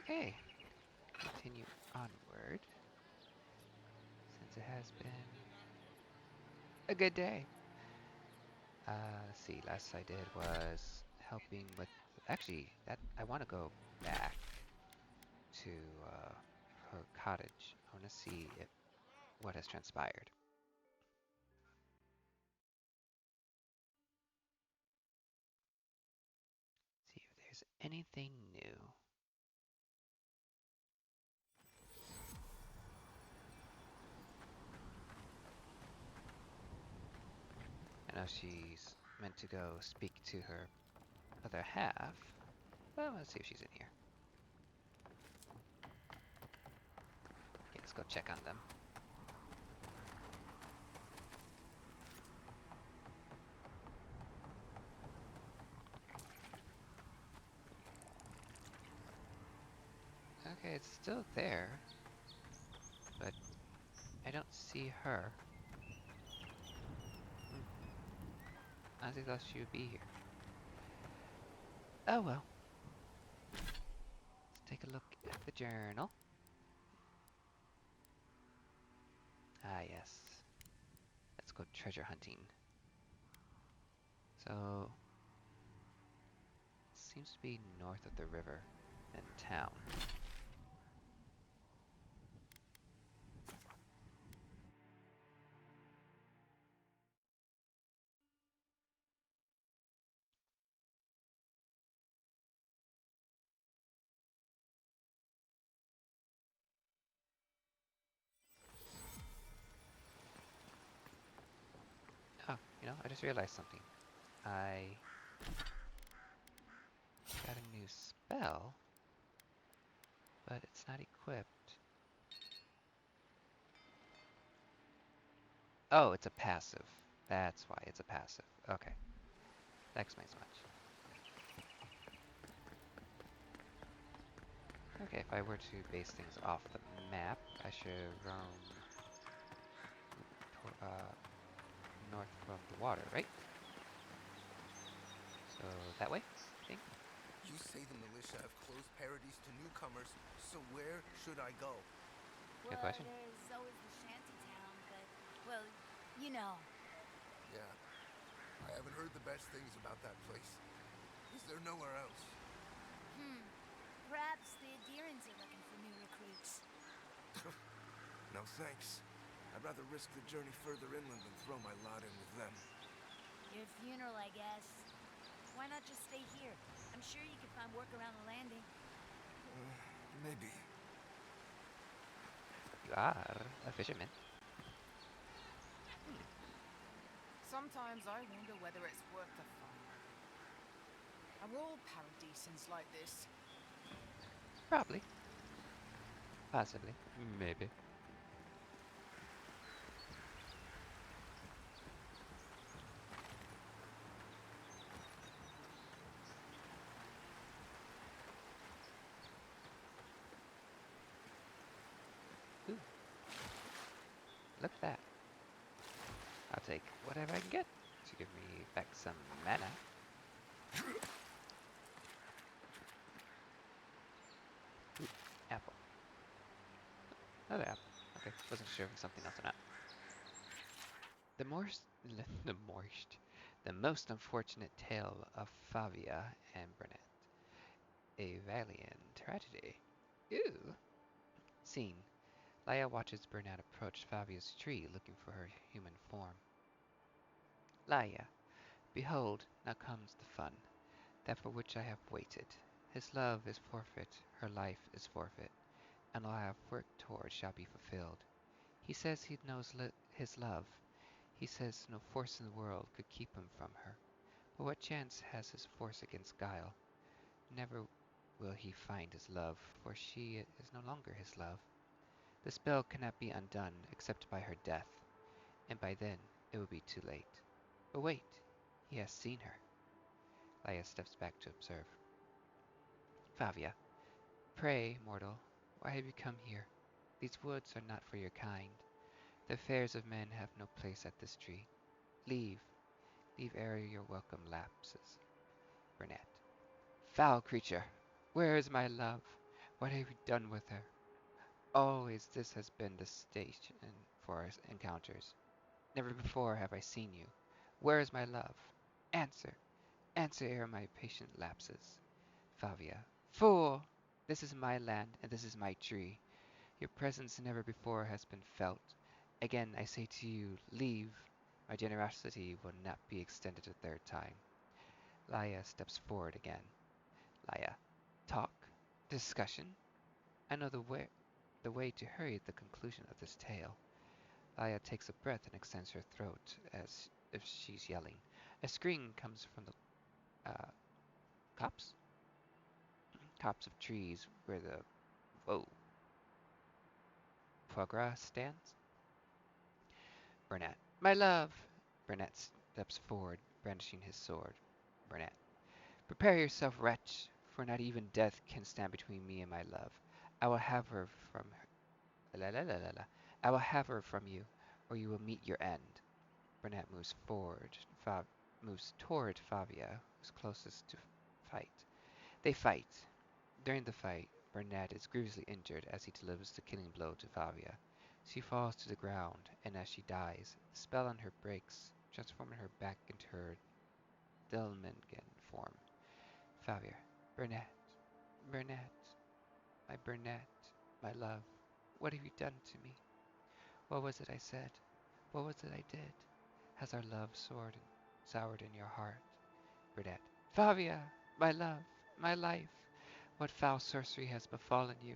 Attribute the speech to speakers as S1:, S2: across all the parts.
S1: Okay, continue onward, since it has been a good day. Let's see, last I did was helping with, actually, that I want to go back to her cottage. I want to see if what has transpired. See if there's anything new. I know she's meant to go speak to her other half. Well, let's see if she's in here. Okay, let's go check on them. Okay, it's still there, but I don't see her. Hmm. I thought she would be here. Oh well. Let's take a look at the journal. Ah, yes. Let's go treasure hunting. So, it seems to be north of the river and town. Oh, I just realized something. I got a new spell, but it's not equipped. Oh, it's a passive. That's why it's a passive. Okay, that explains much. Okay, if I were to base things off the map, I should roam north from the water, right? So that way, I think.
S2: You say the militia have closed Paradise to newcomers, so where should I go?
S1: Good
S3: Well,
S1: question.
S3: there's always the shanty town, but, well, you know.
S2: Yeah, I haven't heard the best things about that place. Is there nowhere else?
S3: Hmm. Perhaps the Adherents are looking for new recruits.
S2: No thanks. I'd rather risk the journey further inland than throw my lot in with them.
S3: Your funeral, I guess. Why not just stay here? I'm sure you can find work around the landing.
S2: Maybe.
S1: You are a fisherman. Hmm,
S4: Sometimes I wonder whether it's worth the fight. Are all paradisans like this?
S1: probably. Possibly. Maybe. Ooh, look at that. I'll take whatever I can get to give me back some mana. Ooh, apple. Another apple. Okay, wasn't sure if it was something else or not. The most, the most unfortunate tale of Favia and Burnett. A valiant tragedy. Ew. Scene. Leia watches Burnett approach Favia's tree looking for her human form. Leia, behold, now comes the fun, that for which I have waited. His love is forfeit, her life is forfeit, and all I have worked toward shall be fulfilled. He says he knows his love. He says no force in the world could keep him from her. But what chance has his force against guile? Never will he find his love, for she is no longer his love. The spell cannot be undone except by her death, and by then it will be too late. But wait, he has seen her. Leia steps back to observe. Favia, pray, mortal, why have you come here? These woods are not for your kind. The affairs of men have no place at this tree. Leave, leave ere your welcome lapses. Burnett. Foul creature, where is my love? What have you done with her? Always this has been the station for our encounters. Never before have I seen you. Where is my love? Answer, answer ere my patience lapses. Favia. Fool! This is my land, and this is my tree. Your presence never before has been felt. Again I say to you, leave. My generosity will not be extended a third time. Laya steps forward again. Laya. Talk. Discussion. I know the way to hurry the conclusion of this tale. Laya takes a breath and extends her throat as if she's yelling. A scream comes from the copse? Tops of trees where the whoa foie gras stands. Burnett. My love! Burnett steps forward, brandishing his sword. Burnett. Prepare yourself, wretch, for not even death can stand between me and my love. I will have her from her. La, la, la, la, la. I will have her from you, or you will meet your end. Burnett moves forward, moves toward Fabia, who's closest to fight. They fight. During the fight, Burnett is grievously injured as he delivers the killing blow to Fabia. She falls to the ground, and as she dies, the spell on her breaks, transforming her back into her Delmengen form. Fabia. Burnett. Burnett. My Burnett. My love. What have you done to me? What was it I said? What was it I did? Has our love soared and soured in your heart? Burnett. Fabia! My love! My life! What foul sorcery has befallen you?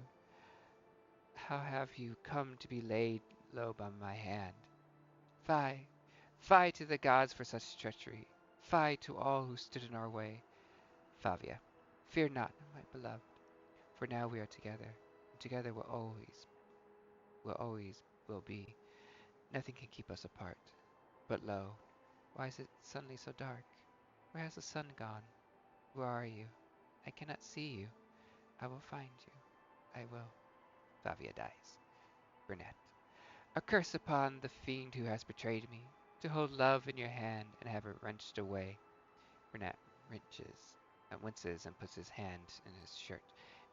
S1: How have you come to be laid low by my hand? Fie! Fie to the gods for such treachery! Fie to all who stood in our way! Fabia. Fear not, my beloved, for now we are together, and together will be. Nothing can keep us apart. But lo, why is it suddenly so dark? Where has the sun gone? Where are you? I cannot see you. I will find you. I will. Fabia dies. Burnett. A curse upon the fiend who has betrayed me, to hold love in your hand and have it wrenched away. Burnett winces and puts his hand in his shirt,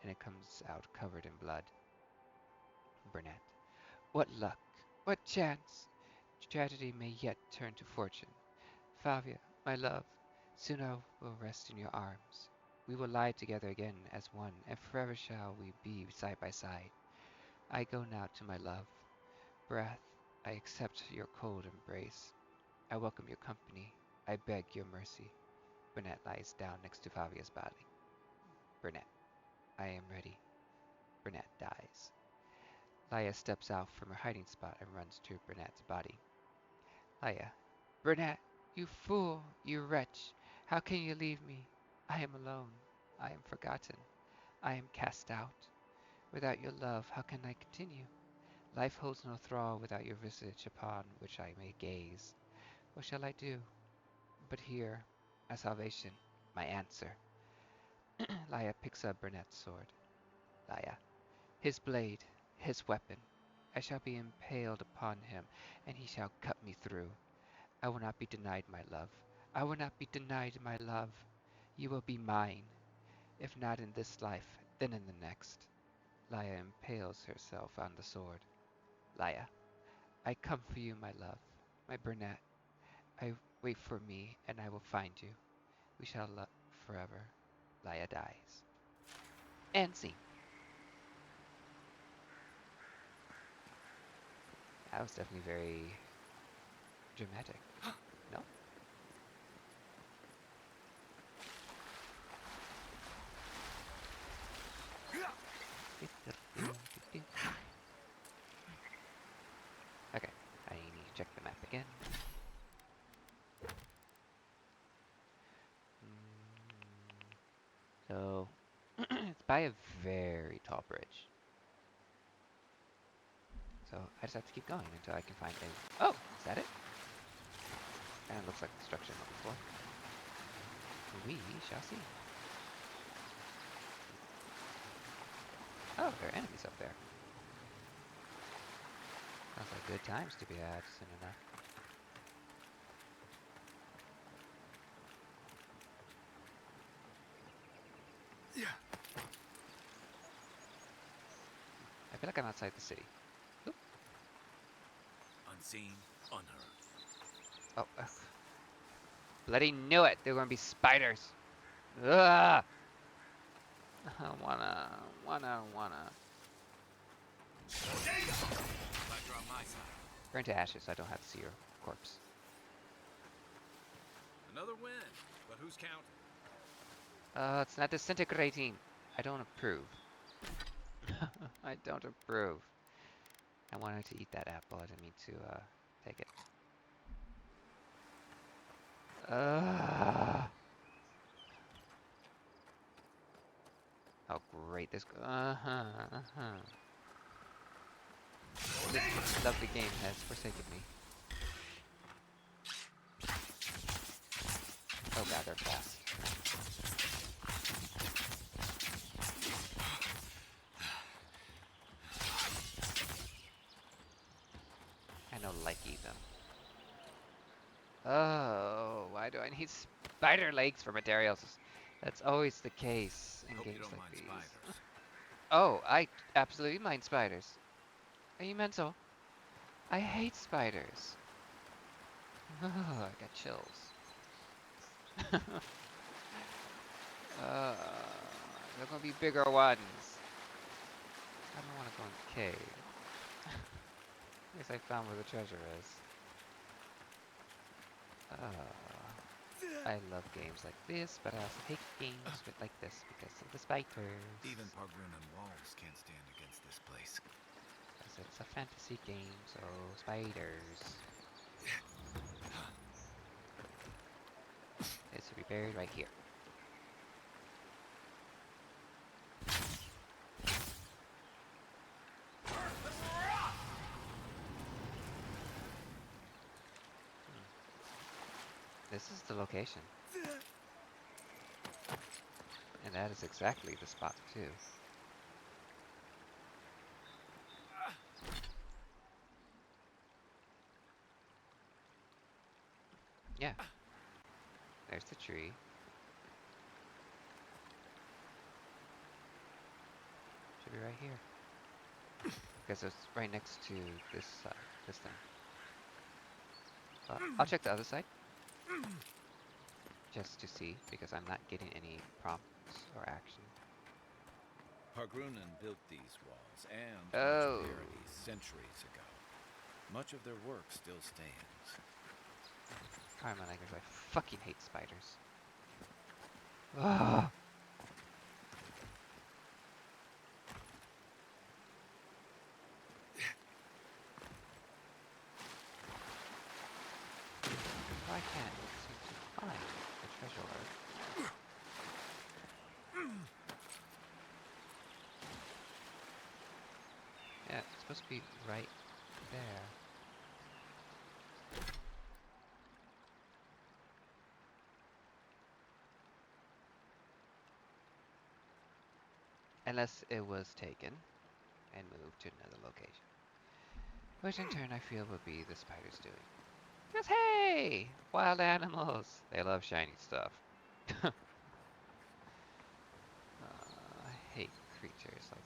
S1: and it comes out covered in blood. Burnett. What luck! What chance! Tragedy may yet turn to fortune. Fabia, my love, soon I will rest in your arms. We will lie together again as one, and forever shall we be side by side. I go now to my love. Breath, I accept your cold embrace. I welcome your company. I beg your mercy. Burnett lies down next to Fabia's body. Burnett, I am ready. Burnett dies. Laya steps out from her hiding spot and runs to Burnett's body. Laya, Burnett, you fool, you wretch, how can you leave me? I am alone. I am forgotten. I am cast out. Without your love, how can I continue? Life holds no thrall without your visage upon which I may gaze. What shall I do? But here, my salvation, my answer. Laya picks up Burnett's sword. Laya, his blade, his weapon. I shall be impaled upon him, and he shall cut me through. I will not be denied my love. I will not be denied my love. You will be mine. If not in this life, then in the next. Laya impales herself on the sword. Laya, I come for you, my love, my Burnett. I wait for me, and I will find you. We shall love forever. Laya dies. End scene. That was definitely very dramatic. No? Okay, I need to check the map again. So, it's by a very tall bridge. So I just have to keep going until I can find a... Oh, is that it? And it looks like the structure on the floor. We shall see. Oh, there are enemies up there. Sounds like good times to be had soon enough. I feel like I'm outside the city. Oop.
S2: Unseen, unheard.
S1: Oh, ugh. Bloody knew it! There were gonna be spiders! Ugh! I wanna.
S2: Spider on my side.
S1: Burn to ashes so I don't have to see your corpse.
S2: Another win, but who's counting?
S1: It's not disintegrating. I don't approve. I don't approve. I wanted to eat that apple. I didn't mean to, take it. Oh, great. This lovely game has forsaken me. Oh god, they're fast. I don't like them. Oh, why do I need spider legs for materials? That's always the case in
S2: Hope you
S1: games
S2: don't
S1: like
S2: mind
S1: these.
S2: spiders.
S1: Oh, I absolutely mind spiders. Are you mental? I hate spiders. Oh, I got chills. They're gonna be bigger ones. I don't want to go in the cave. At least I found where the treasure is. I love games like this, but I also hate games like this because of the spiders.
S2: Even Pargrunan walls can't stand against this place.
S1: Because it's a fantasy game, so spiders. It should be buried right here. This is the location. And that is exactly the spot, too. Yeah. There's the tree. Should be right here. Because it's right next to this thing. I'll check the other side. Just to see, because I'm not getting any prompts or action.
S5: Pargrunan built these walls and
S1: Oh.
S5: much of Paradis centuries ago. Much of their work still stands.
S1: Pardon my language, I fucking hate spiders. Ugh. Why can't it seem to find the treasure? Yeah, it's supposed to be right there. Unless it was taken and moved to another location. Which in turn I feel would be the spider's doing. Because hey! Wild animals! They love shiny stuff. I hate creatures like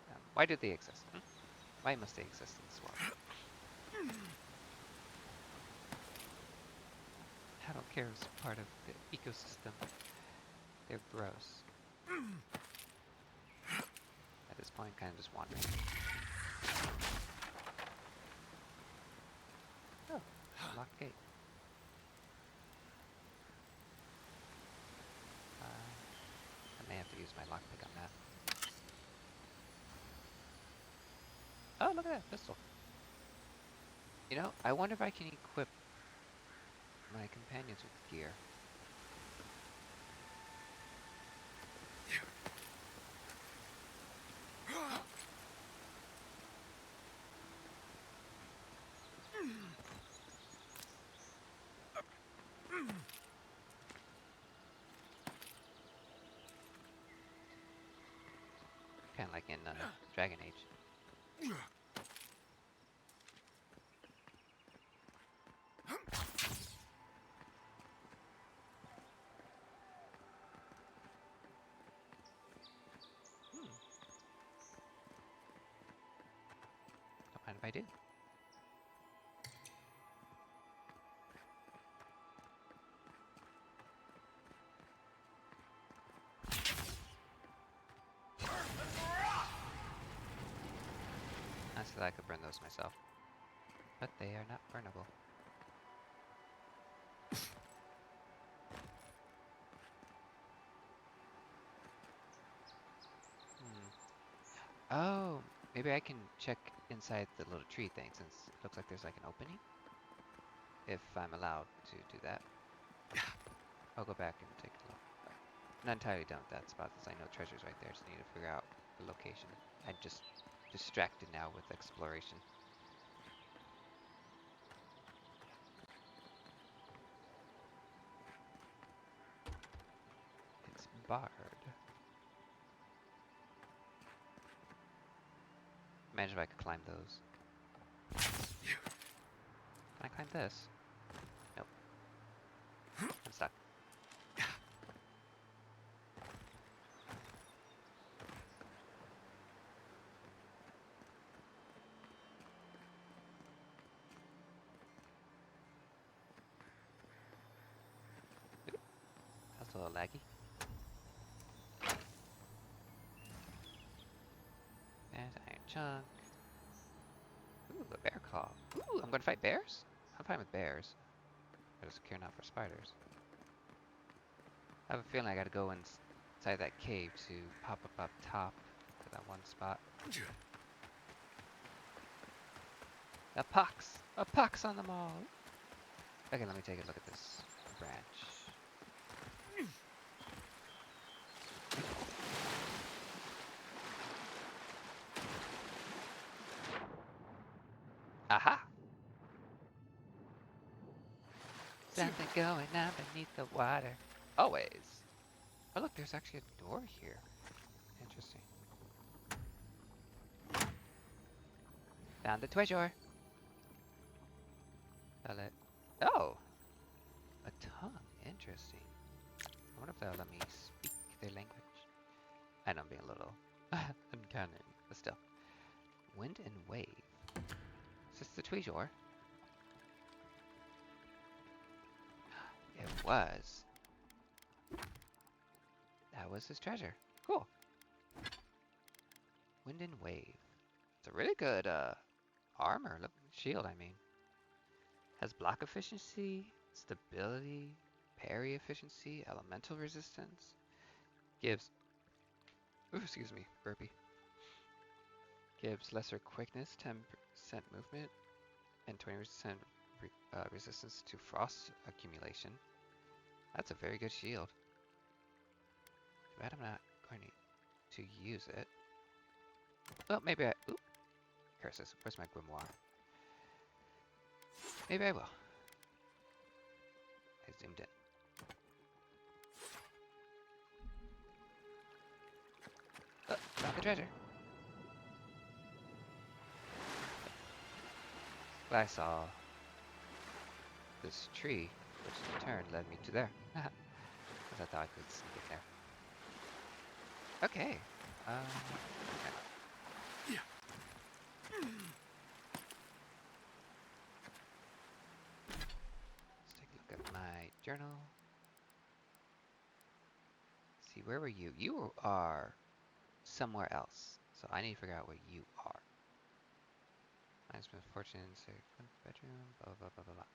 S1: them. Why do they exist? Why must they exist in this world? I don't care if it's part of the ecosystem. They're gross. At this point, kind of just wandering. Oh, locked gate. I may have to use my lockpick on that. Oh, look at that pistol. You know, I wonder if I can equip my companions with gear. Kind of like in Dragon Age. I do. Honestly, I could burn those myself. But they are not burnable. Oh, maybe I can check inside the little tree thing since it looks like there's like an opening. If I'm allowed to do that. I'll go back and take a look. I'm not entirely done with that spot since I know treasure's right there, so I need to figure out the location. I'm just distracted now with exploration. It's barred. Imagine if I could climb those. Can I climb this? Nope. I'm stuck. Oop, that's a little laggy. There's iron chunk. Ooh, a bear claw. Ooh, I'm gonna fight bears? I'm fine with bears. But it's care not for spiders. I have a feeling I gotta go inside that cave to pop up top to that one spot. A pox! A pox on them all! Okay, let me take a look at this branch. Aha! Something going on beneath the water. Always. Oh look, there's actually a door here. Interesting. Found the treasure. Fell it. Oh! A tongue. Interesting. I wonder if they'll let me speak their language. I know I'm being a little uncanny, but still. Wind and wave. Is this the treasure? It was. That was his treasure. Cool. Wind and wave. It's a really good armor. Shield, I mean. Has block efficiency, stability, parry efficiency, elemental resistance. Gives. Ooh, excuse me, burpee. Gives lesser quickness, 10% movement, and 20% resistance to frost accumulation. That's a very good shield. Too bad I'm not going to use it. Well, maybe I... Oop. Curses. Where's my grimoire? Maybe I will. I zoomed in. Oh, found the treasure. But I saw this tree, which in turn led me to there. Because I thought I could sneak in there. Okay.
S2: Yeah.
S1: Let's take a look at my journal. See, where were you? You are somewhere else. So I need to figure out where you are. Minus misfortune, second bedroom, blah, blah, blah, blah, blah.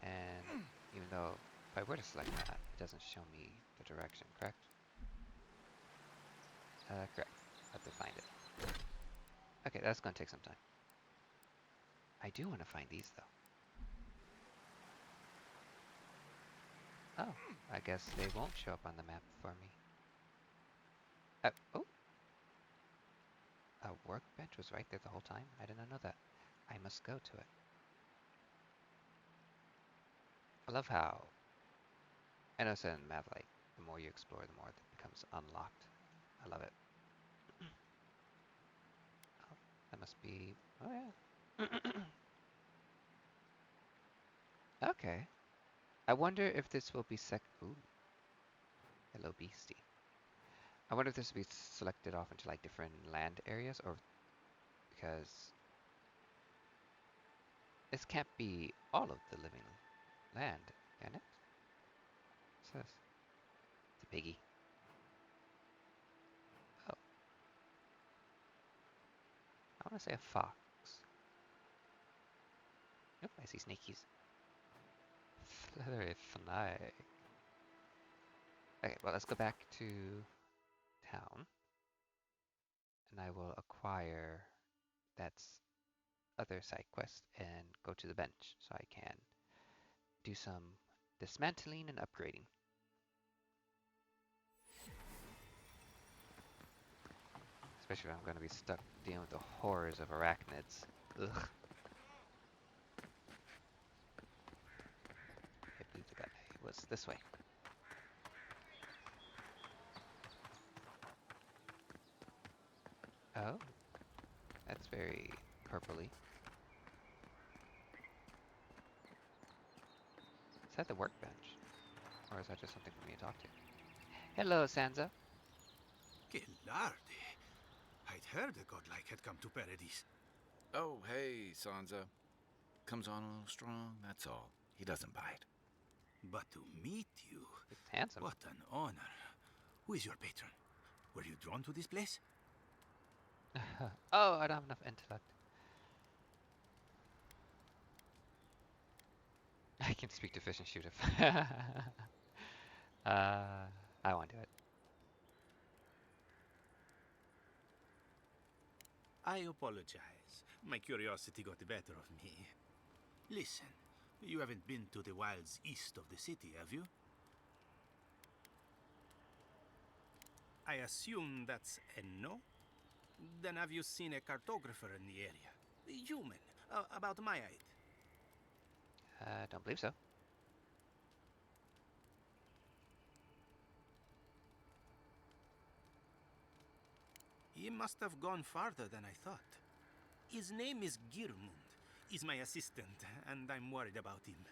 S1: And even though if I were to select that, it doesn't show me the direction, correct? Correct. I have to find it. Okay, that's going to take some time. I do want to find these, though. Oh, I guess they won't show up on the map for me. Oh! A workbench was right there the whole time? I did not know that. I must go to it. I love how... I know it said in the map, like, the more you explore, the more it becomes unlocked. I love it. Oh, that must be... Oh, yeah. Okay. I wonder if this will be Ooh. Hello, beastie. I wonder if this will be selected off into, like, different land areas, or... Because This can't be all of the living land, can it? What's this? It's a piggy. Oh, I want to say a fox. Nope, I see snakies. Feathery fly. Okay, well, let's go back to town. And I will acquire that other side quest and go to the bench so I can do some dismantling and upgrading. Especially if I'm going to be stuck dealing with the horrors of arachnids. Ugh. I believe the guy was this way. Oh, that's very purpley. Is that the workbench? Or is that just something for me to talk to? Hello, Sansa.
S6: Che larde! I'd heard a godlike had come to Paradise.
S5: Oh, hey, Sansa. Comes on a little strong, that's all. He doesn't bite.
S6: But to meet you,
S1: It's handsome.
S6: what an honor. Who is your patron? Were you drawn to this place?
S1: Oh, I don't have enough intellect. I can speak to fish and shoot if I won't do it.
S6: I apologize. My curiosity got the better of me. Listen, you haven't been to the wilds east of the city, have you? I assume that's a no? Then have you seen a cartographer in the area? A human, about my height.
S1: Don't believe so.
S6: He must have gone farther than I thought. His name is Girmund. He's my assistant, and I'm worried about him.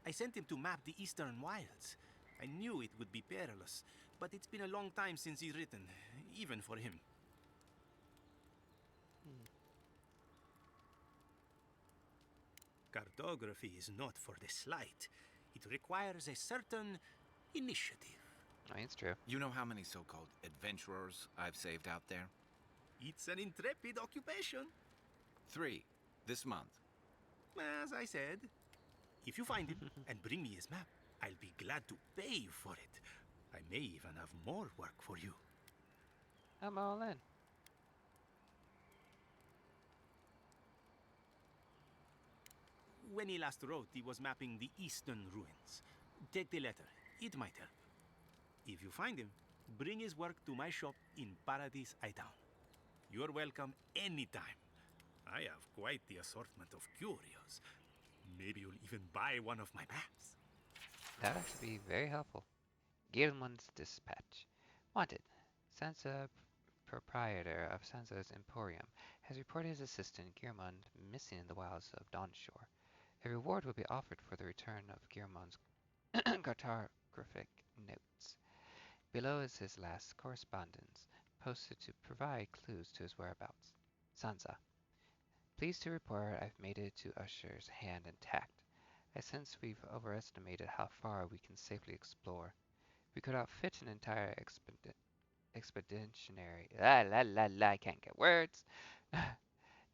S6: I sent him to map the eastern wilds. I knew it would be perilous, but it's been a long time since he's written, even for him. Cartography is not for the slight. It requires a certain initiative.
S1: I mean, it's true.
S5: You know how many so-called adventurers I've saved out there?
S6: It's an intrepid occupation.
S5: 3, this month.
S6: As I said, if you find him and bring me his map, I'll be glad to pay you for it. I may even have more work for you.
S1: I'm all in.
S6: When he last wrote, he was mapping the eastern ruins. Take the letter. It might help. If you find him, bring his work to my shop in Paradise Town. You're welcome anytime. I have quite the assortment of curios. Maybe you'll even buy one of my maps.
S1: That would actually be very helpful. Gilman's Dispatch. Wanted. Sansa, proprietor of Sansa's Emporium, has reported his assistant Girmund missing in the wilds of Dawnshore. A reward will be offered for the return of Girmund's cartographic notes. Below is his last correspondence, posted to provide clues to his whereabouts. Sansa. Pleased to report I've made it to Usher's hand intact. I sense we've overestimated how far we can safely explore. We could outfit an entire expeditionary I can't get words.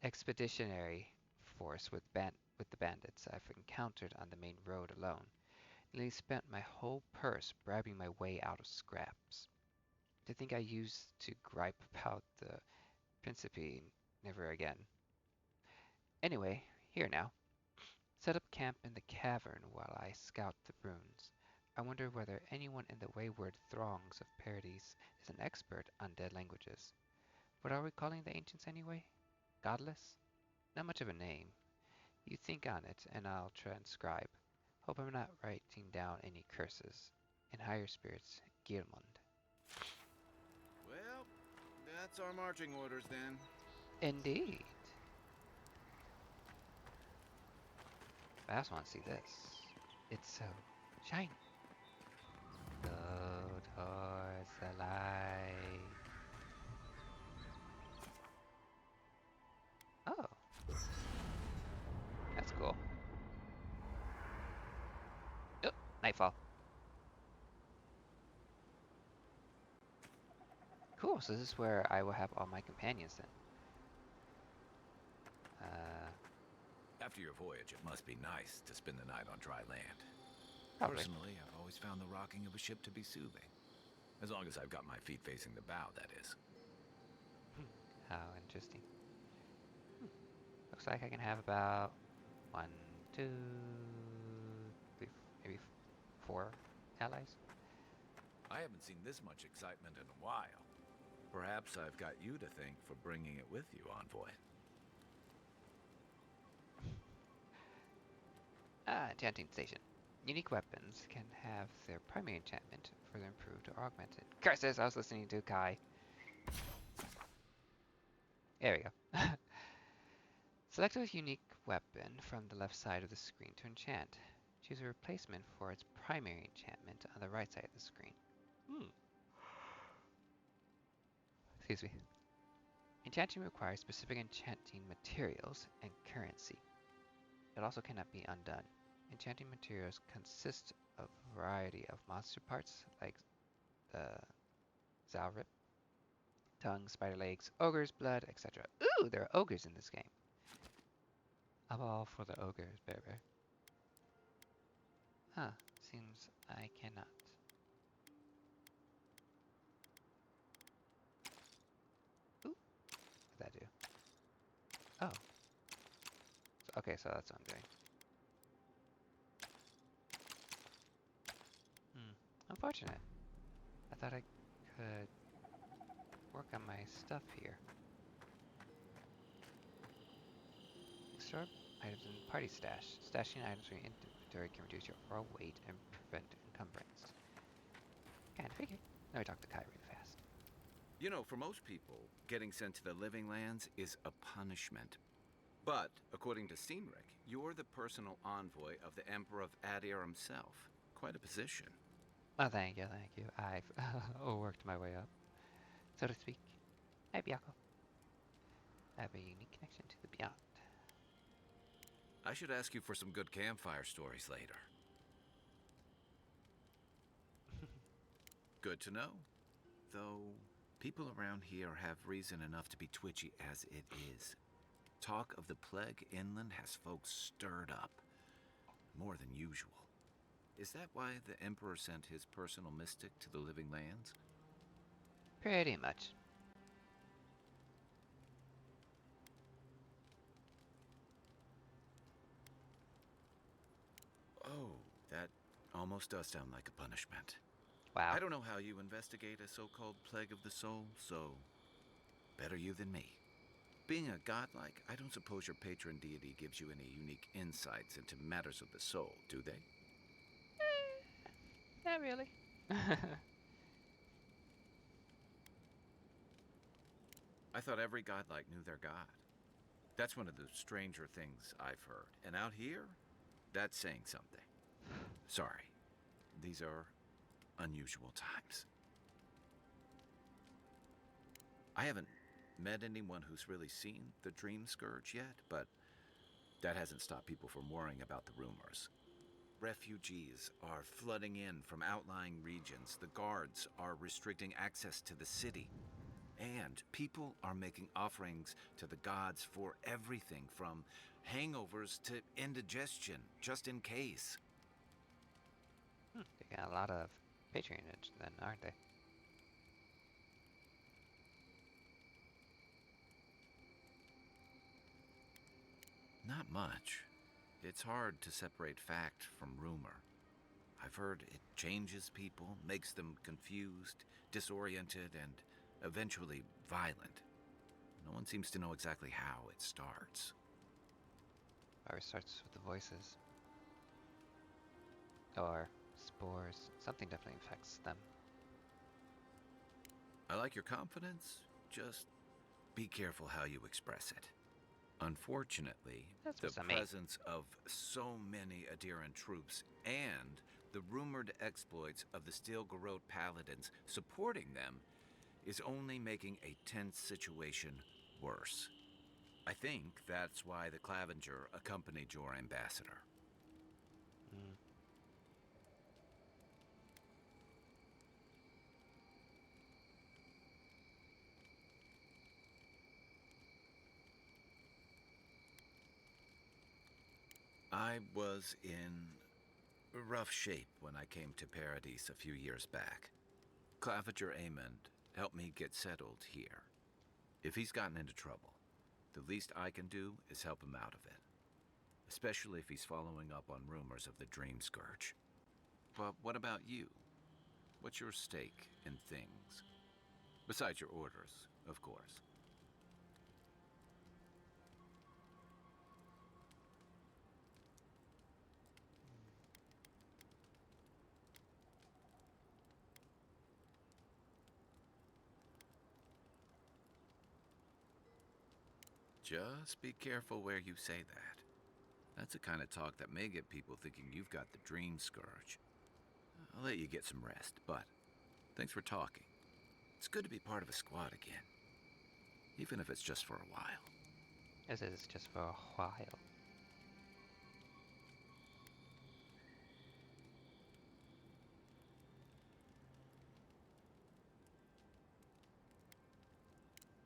S1: Expeditionary force with the bandits I've encountered on the main road alone. Nearly spent my whole purse bribing my way out of scraps. To think I used to gripe about the Principe never again. Anyway, here now. Set up camp in the cavern while I scout the ruins. I wonder whether anyone in the wayward throngs of Paradise is an expert on dead languages. What are we calling the ancients anyway? Godless? Not much of a name. You think on it, and I'll transcribe. Hope I'm not writing down any curses. In higher spirits, Gilmund.
S5: Well, that's our marching orders then.
S1: Indeed. I also want to see this. It's so shiny. Go towards the light. Oh. That's cool. Nightfall. Cool, so this is where I will have all my companions then.
S5: After your voyage, it must be nice to spend the night on dry land.
S1: Probably.
S5: Personally, I've always found the rocking of a ship to be soothing. As long as I've got my feet facing the bow, that is.
S1: How interesting. Looks like I can have about 1, 2, 3, maybe 4 allies.
S5: I haven't seen this much excitement in a while. Perhaps I've got you to thank for bringing it with you, Envoy.
S1: Enchanting station. Unique weapons can have their primary enchantment further improved or augmented. Curses! I was listening to Kai. There we go. Select a unique weapon from the left side of the screen to enchant. Choose a replacement for its primary enchantment on the right side of the screen. Excuse me. Enchanting requires specific enchanting materials and currency. It also cannot be undone. Enchanting materials consist of a variety of monster parts like the Zalrip, tongue, spider legs, ogres, blood, etc. Ooh, there are ogres in this game. I'm all for the ogres, baby. Huh, seems I cannot. Ooh, what'd that do? Oh. Okay, so that's what I'm doing. Unfortunate. I thought I could work on my stuff here. Store items in party stash. Stashing items in your inventory can reduce your overall weight and prevent encumbrance. Kinda figured. Let me talk to Kai really fast.
S5: You know, for most people, getting sent to the Living Lands is a punishment. But, according to Steenrick, you're the personal envoy of the Emperor of Adir himself. Quite a position.
S1: Oh, thank you, thank you. I've worked my way up, so to speak. Hey, Byako. I have a unique connection to the Beyond.
S5: I should ask you for some good campfire stories later. Good to know. Though, people around here have reason enough to be twitchy as it is. Talk of the plague inland has folks stirred up. More than usual. Is that why the Emperor sent his personal mystic to the Living Lands?
S1: Pretty much.
S5: Oh, that almost does sound like a punishment.
S1: Wow.
S5: I don't know how you investigate a so-called plague of the soul, so better you than me. Being a godlike, I don't suppose your patron deity gives you any unique insights into matters of the soul, do they?
S1: Not really.
S5: I thought every godlike knew their god. That's one of the stranger things I've heard. And out here, that's saying something. Sorry, these are unusual times. I haven't met anyone who's really seen the Dream Scourge yet, but that hasn't stopped people from worrying about the rumors. Refugees are flooding in from outlying regions. The guards are restricting access to the city. And people are making offerings to the gods for everything from hangovers to indigestion, just in case.
S1: They got a lot of patronage then, aren't they?
S5: Not much. It's hard to separate fact from rumor. I've heard it changes people, makes them confused, disoriented, and eventually violent. No one seems to know exactly how it starts.
S1: Always starts with the voices. Or spores. Something definitely affects them.
S5: I like your confidence, just be careful how you express it. Unfortunately,
S1: That's
S5: the
S1: what's I mean.
S5: presence of so many Adiran troops and the rumored exploits of the Steel Garrote Paladins supporting them is only making a tense situation worse. I think that's why the Clavenger accompanied your ambassador. I was in rough shape when I came to Paradise a few years back. Claviger Amond helped me get settled here. If he's gotten into trouble, the least I can do is help him out of it. Especially if he's following up on rumors of the Dream Scourge. But what about you? What's your stake in things? Besides your orders, of course. Just be careful where you say that. That's the kind of talk that may get people thinking you've got the Dream Scourge. I'll let you get some rest, but thanks for talking. It's good to be part of a squad again. Even if it's just for a while.
S1: This is just for a while.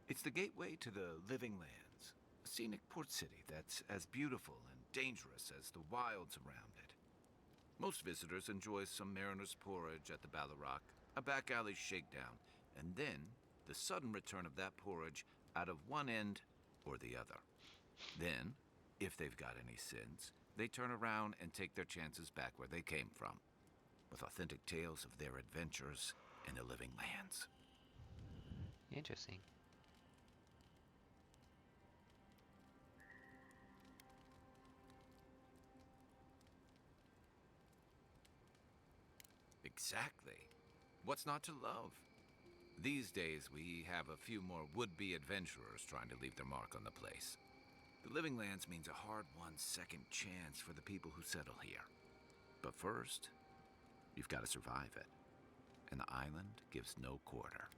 S5: It's the gateway to the Living Lands, a scenic port city that's as beautiful and dangerous as the wilds around it. Most visitors enjoy some mariner's porridge at the Ballarrock, a back alley shakedown, and then the sudden return of that porridge out of one end or the other. Then, if they've got any sense, they turn around and take their chances back where they came from, with authentic tales of their adventures in the Living Lands.
S1: Interesting.
S5: Exactly. What's not to love? These days, we have a few more would-be adventurers trying to leave their mark on the place. The Living Lands means a hard-won second chance for the people who settle here. But first, you've got to survive it. And the island gives no quarter.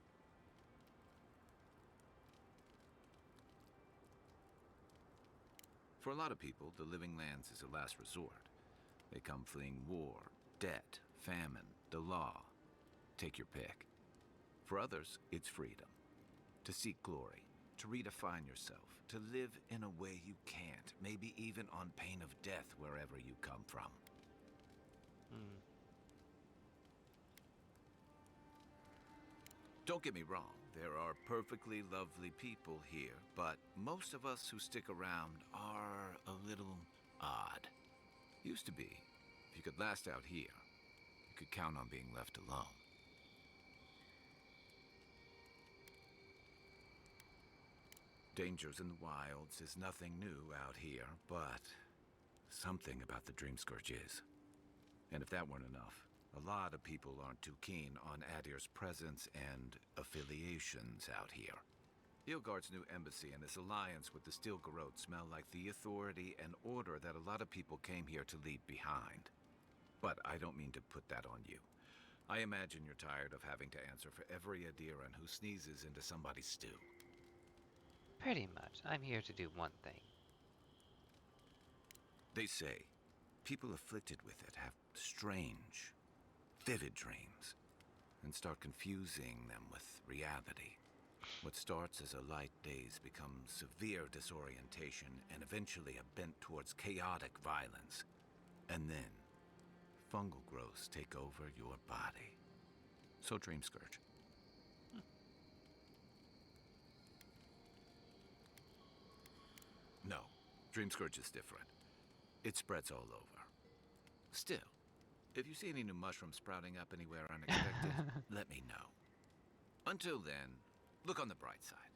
S5: For a lot of people, the Living Lands is a last resort. They come fleeing war, debt, famine, the law. Take your pick. For others, it's freedom. To seek glory, to redefine yourself, to live in a way you can't, maybe even on pain of death wherever you come from.
S1: Hmm.
S5: Don't get me wrong, there are perfectly lovely people here, but most of us who stick around are a little odd. Used to be. If you could last out here, you could count on being left alone. Dangers in the wilds is nothing new out here, but something about the Dream Scourge is. And if that weren't enough, a lot of people aren't too keen on Adir's presence and affiliations out here. Ilgard's new embassy and his alliance with the Steel Garrote smell like the authority and order that a lot of people came here to leave behind. But I don't mean to put that on you. I imagine you're tired of having to answer for every Adiran who sneezes into somebody's stew.
S1: Pretty much. I'm here to do one thing.
S5: They say people afflicted with it have strange, vivid dreams and start confusing them with reality. What starts as a light daze becomes severe disorientation and eventually a bent towards chaotic violence. And then, fungal growths take over your body. So Dream Scourge. No, Dream Scourge is different. It spreads all over. Still, if you see any new mushrooms sprouting up anywhere unexpected, let me know. Until then, look on the bright side.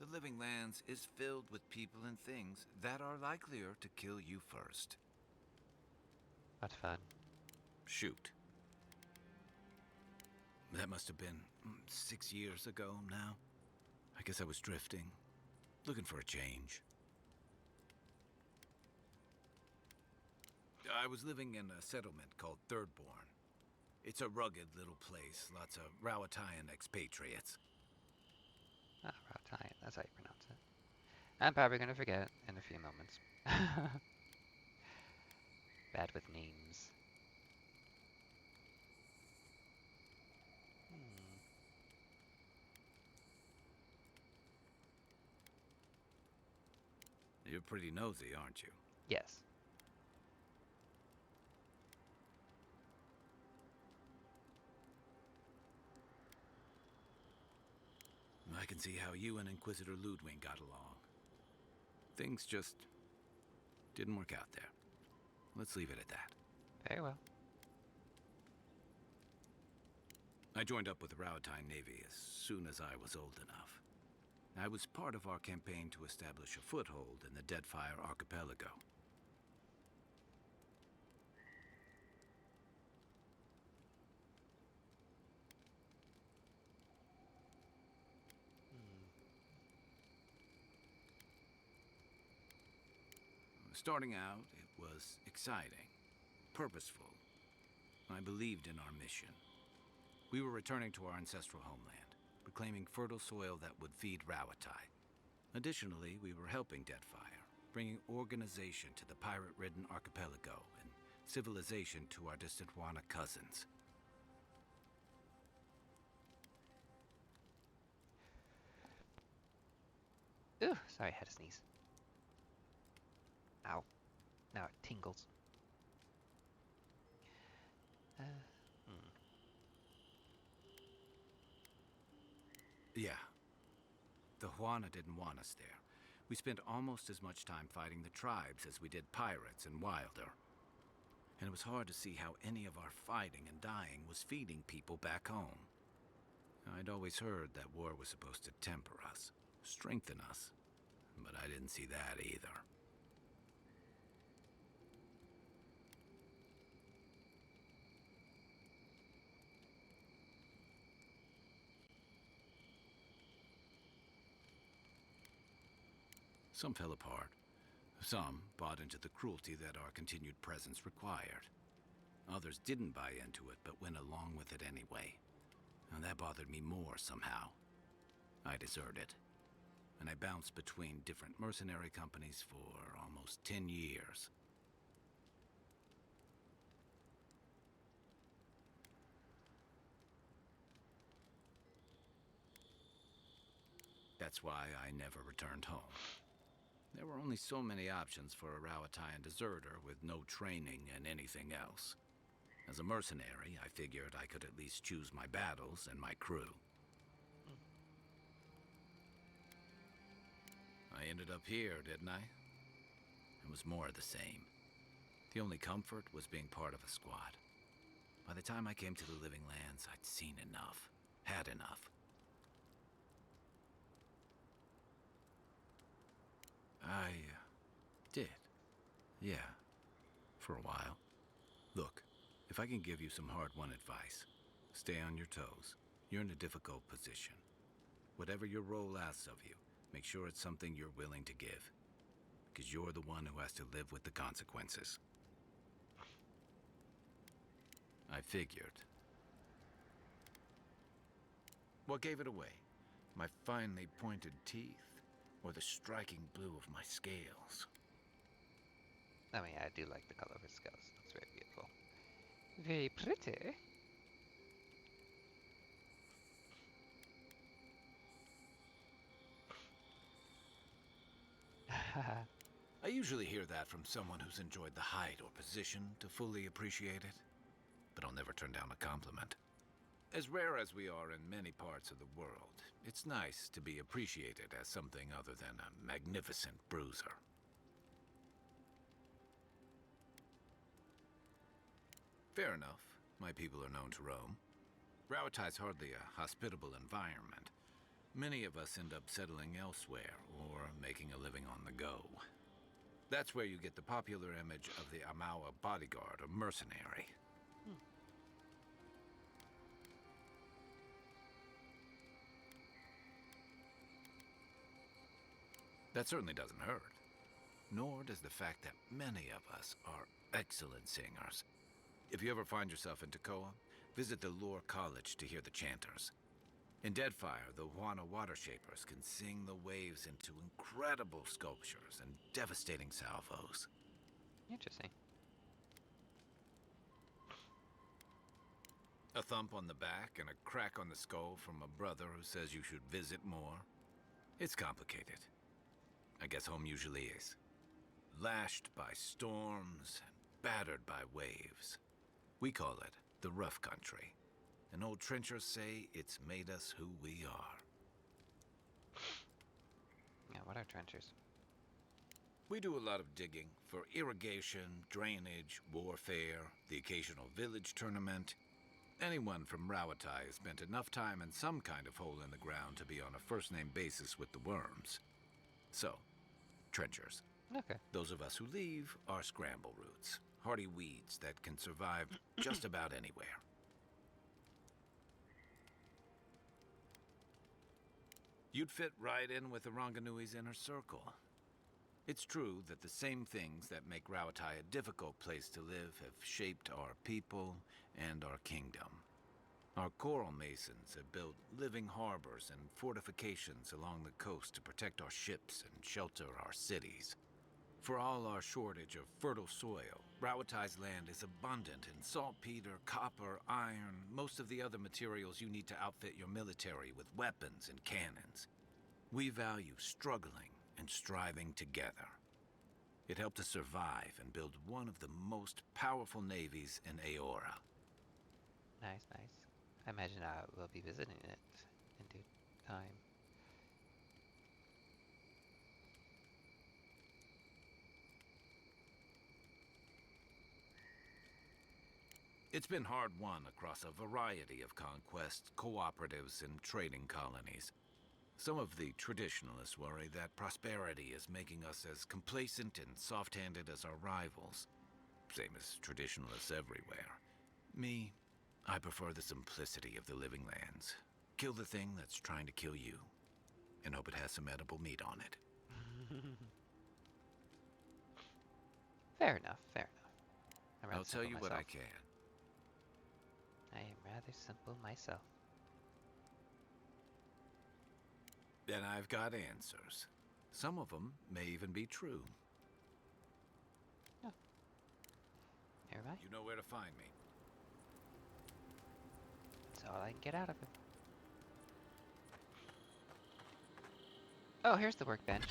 S5: The Living Lands is filled with people and things that are likelier to kill you first.
S1: What fun.
S5: Shoot. That must have been 6 years ago now. I guess I was drifting, looking for a change. I was living in a settlement called Thirdborn. It's a rugged little place, lots of Rowatayan expatriates.
S1: Ah, Raltine, that's how you pronounce it. I'm probably gonna forget in a few moments. Bad with names. Hmm.
S5: You're pretty nosy, aren't you?
S1: Yes.
S5: I can see how you and Inquisitor Ludwig got along. Things just didn't work out there. Let's leave it at that.
S1: Very well.
S5: I joined up with the Rauatine Navy as soon as I was old enough. I was part of our campaign to establish a foothold in the Deadfire Archipelago. Starting out, it was exciting, purposeful. I believed in our mission. We were returning to our ancestral homeland, reclaiming fertile soil that would feed Rauatai. Additionally, we were helping Deadfire, bringing organization to the pirate-ridden archipelago and civilization to our distant Wana cousins.
S1: Ooh, sorry, I had a sneeze. Ow. Now it tingles.
S5: Yeah. The Huana didn't want us there. We spent almost as much time fighting the tribes as we did pirates and Wilder. And it was hard to see how any of our fighting and dying was feeding people back home. I'd always heard that war was supposed to temper us, strengthen us, but I didn't see that either. Some fell apart. Some bought into the cruelty that our continued presence required. Others didn't buy into it, but went along with it anyway. And that bothered me more somehow. I deserted. And I bounced between different mercenary companies for almost 10 years. That's why I never returned home. There were only so many options for a Rauataian deserter with no training and anything else. As a mercenary, I figured I could at least choose my battles and my crew. I ended up here, didn't I? It was more of the same. The only comfort was being part of a squad. By the time I came to the Living Lands, I'd seen enough, had enough. I did. Yeah, for a while. Look, if I can give you some hard-won advice, stay on your toes. You're in a difficult position. Whatever your role asks of you, make sure it's something you're willing to give. Because you're the one who has to live with the consequences. I figured. What gave it away? My finely pointed teeth? Or the striking blue of my scales?
S1: I mean, I do like the color of his scales. It's very beautiful. Very pretty.
S5: I usually hear that from someone who's enjoyed the height or position to fully appreciate it. But I'll never turn down a compliment. As rare as we are in many parts of the world, it's nice to be appreciated as something other than a magnificent bruiser. Fair enough. My people are known to roam. Rauatai's hardly a hospitable environment. Many of us end up settling elsewhere or making a living on the go. That's where you get the popular image of the Amawa bodyguard or mercenary. That certainly doesn't hurt. Nor does the fact that many of us are excellent singers. If you ever find yourself in Tekoa, visit the Lore College to hear the chanters. In Deadfire, the Huana Water Shapers can sing the waves into incredible sculptures and devastating salvos.
S1: Interesting.
S5: A thump on the back and a crack on the skull from a brother who says you should visit more. It's complicated. I guess home usually is. Lashed by storms and battered by waves. We call it the rough country. And old trenchers say it's made us who we are.
S1: trenchers?
S5: We do a lot of digging for irrigation, drainage, warfare, the occasional village tournament. Anyone from Rawatai has spent enough time in some kind of hole in the ground to be on a first-name basis with the worms. So, trenchers.
S1: Okay.
S5: Those of us who leave are scramble roots, hardy weeds that can survive just about anywhere. You'd fit right in with the Ranganui's inner circle. It's true that the same things that make Rawatai a difficult place to live have shaped our people and our kingdom. Our coral masons have built living harbors and fortifications along the coast to protect our ships and shelter our cities. For all our shortage of fertile soil, Rawatai's land is abundant in saltpeter, copper, iron, most of the other materials you need to outfit your military with weapons and cannons. We value struggling and striving together. It helped us survive and build one of the most powerful navies in Aora.
S1: Nice, nice. I imagine I will be visiting it in due time.
S5: It's been hard won across a variety of conquests, cooperatives, and trading colonies. Some of the traditionalists worry that prosperity is making us as complacent and soft-handed as our rivals. Same as traditionalists everywhere. Me, I prefer the simplicity of the living lands. Kill the thing that's trying to kill you, and hope it has some edible meat on it.
S1: Fair enough, fair enough. I'm rather
S5: I'll tell
S1: simple
S5: you
S1: myself.
S5: what I can.
S1: I am rather simple myself.
S5: And I've got answers. Some of them may even be true.
S1: Oh. Never mind.
S5: You know where to find me.
S1: That's all I can get out of him. Oh, here's the workbench.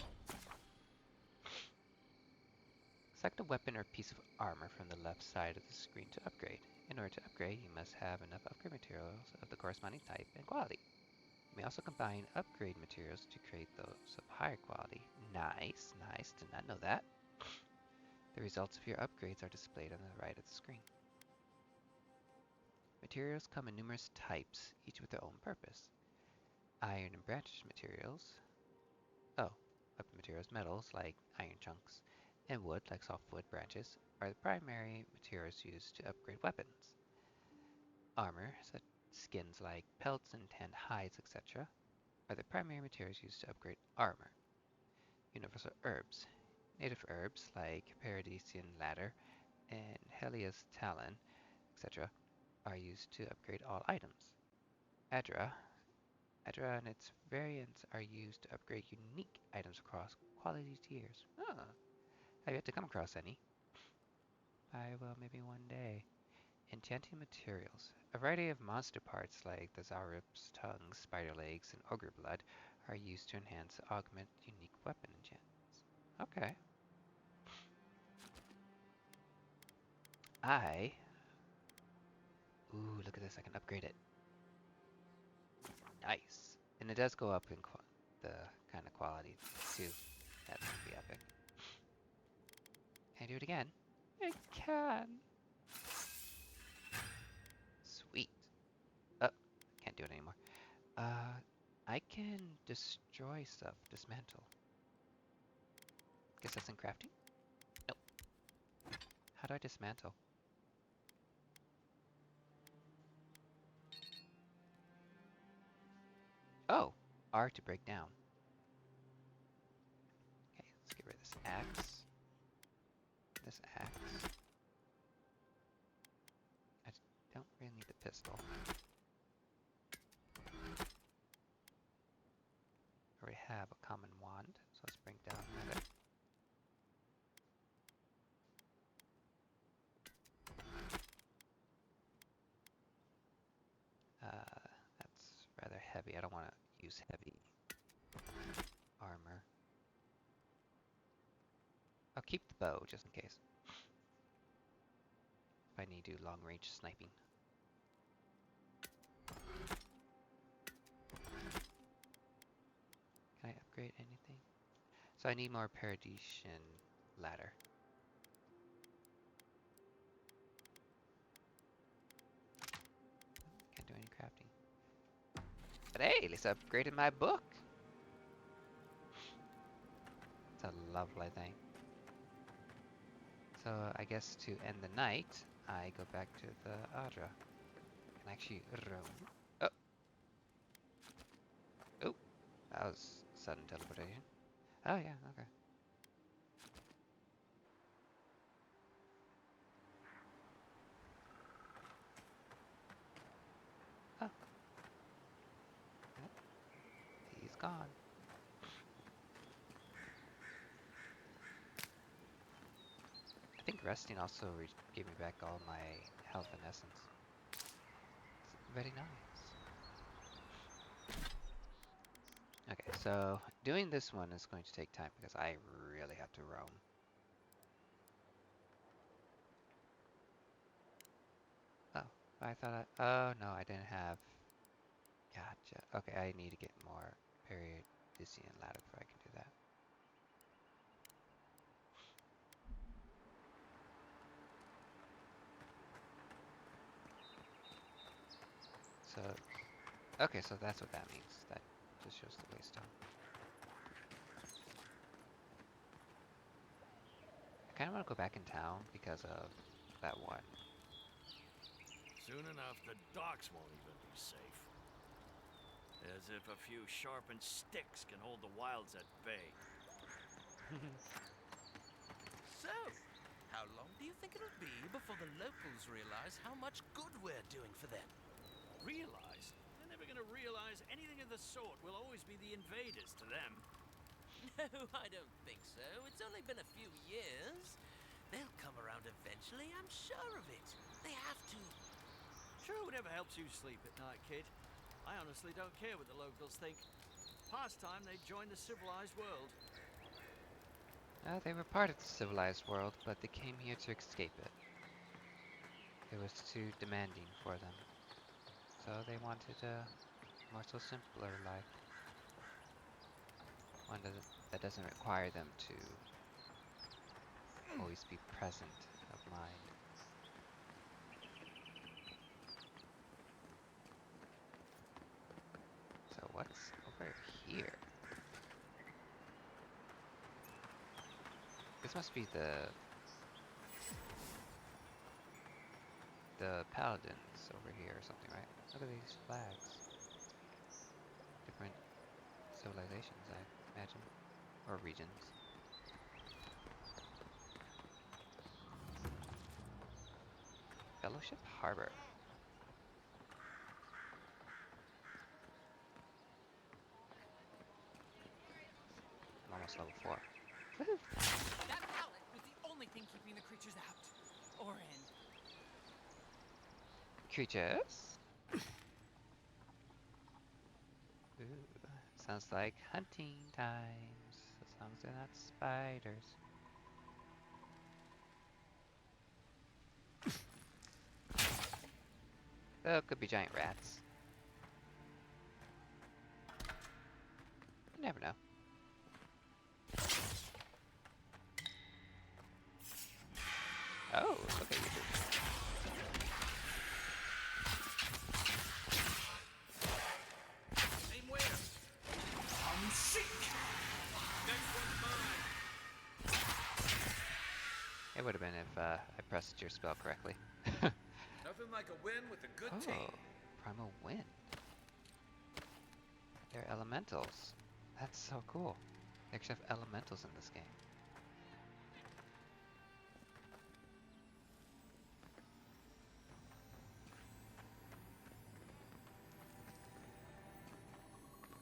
S1: Select a weapon or piece of armor from the left side of the screen to upgrade. In order to upgrade, you must have enough upgrade materials of the corresponding type and quality. You may also combine upgrade materials to create those of higher quality. Nice, nice. Did not know that. The results of your upgrades are displayed on the right of the screen. Materials come in numerous types, each with their own purpose. Iron and branch materials. Weapon materials, metals like iron chunks, and wood like softwood branches are the primary materials used to upgrade weapons. Armor, such skins like pelts and tanned hides, etc., are the primary materials used to upgrade armor. Universal herbs. Native herbs like Paradisian ladder and Helia's talon, etc., are used to upgrade all items. Adra. Adra and its variants are used to upgrade unique items across quality tiers. I've yet to come across any. I will maybe one day. Enchanting materials. A variety of monster parts like the Zarup's tongues, spider legs, and ogre blood are used to enhance and augment unique weapon enchantments. Okay. Ooh, look at this. I can upgrade it. Nice. And it does go up in the kind of quality too. That's gonna be epic. Can I do it again? I can. Sweet. Oh, can't do it anymore. I can destroy stuff. Dismantle. Guess that's in crafting? Nope. How do I dismantle? Oh, R to break down. Okay, let's get rid of this axe. This axe. I don't really need the pistol. I already have a common wand, so let's bring down another. That's rather heavy. I don't want to use heavy armor. I'll keep the bow just in case. If I need to do long range sniping. Can I upgrade anything? So I need more Paradisian ladder. Can't do any crafting. But hey, at least I upgraded my book. It's a lovely thing. So I guess to end the night, I go back to the Adra. And actually roam. Oh! Oh! That was sudden teleportation. Oh yeah, okay. Oh. Yep. He's gone. I think resting also gave me back all my health and essence. It's very nice. Okay, so doing this one is going to take time because I really have to roam. Oh, I thought oh no, I didn't have. Gotcha. Okay, I need to get more Paradisian ladder before I can do that. So, okay, so that's what that means. That just shows the waystone. I kind of want to go back in town because of that one.
S7: Soon enough, the docks won't even be safe. As if a few sharpened sticks can hold the wilds at bay.
S8: So, how long do you think it'll be before the locals realize how much good we're doing for them?
S7: Realize? They're never gonna realize anything of the sort. We'll always be the invaders to them.
S8: No, I don't think so. It's only been a few years. They'll come around eventually, I'm sure of it. They have to.
S7: Sure, whatever helps you sleep at night, kid. I honestly don't care what the locals think. Past time they joined the civilized world.
S1: They were part of the civilized world, but they came here to escape it. It was too demanding for them. So they wanted a more so simpler life. One that doesn't require them to always be present of mind. So what's over here? This must be the paladins over here or something, right? Look at these flags. Different civilizations, I imagine. Or regions. Fellowship Harbor. I'm almost level 4. Woohoo!
S4: That pallet was the only thing keeping the creatures out. Or in.
S1: Creatures? Ooh, sounds like hunting times. As long as they're not spiders. Oh, could be giant rats. You never know. Oh, look at you.
S8: Aim where? I'm sick! Next one's mine!
S1: It would have been if I pressed your spell correctly.
S8: Nothing like a win with a good
S1: Oh,
S8: team.
S1: Primal Wind. They're elementals. That's so cool. They actually have elementals in this game.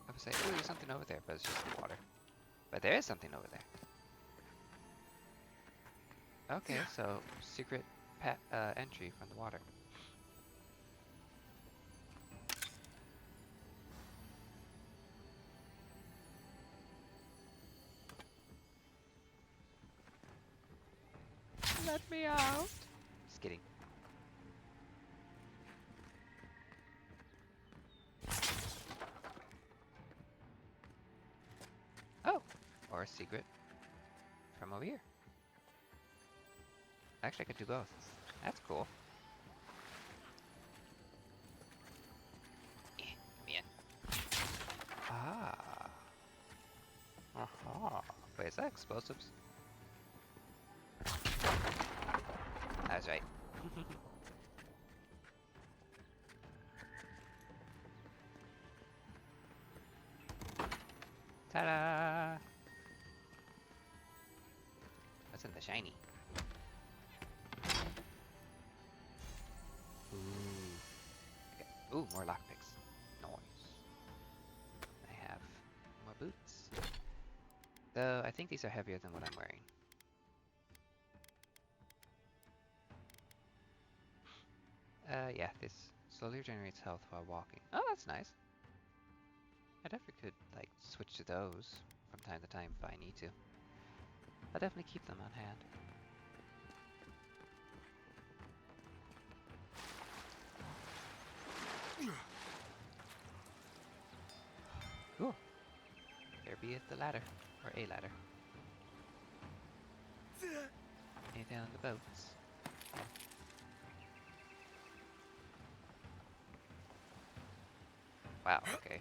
S1: I would say, ooh, there's something over there, but it's just water. But there is something over there. Okay, so secret entry from the water. Let me out. Just kidding. Oh, or or a secret from over here. Actually, I could do both. That's cool. Let me in. Ah. Aha. Wait, is that explosives? That's right. Ta-da! What's in the shiny? Ooh. Okay. Ooh, more lockpicks. Nice. I have more boots. Though, I think these are heavier than what I'm wearing. Yeah, this slowly regenerates health while walking. Oh, that's nice. I definitely could, like, switch to those from time to time if I need to. I'll definitely keep them on hand. Cool. There be it, the ladder. Or a ladder. And down the boats. Wow, okay.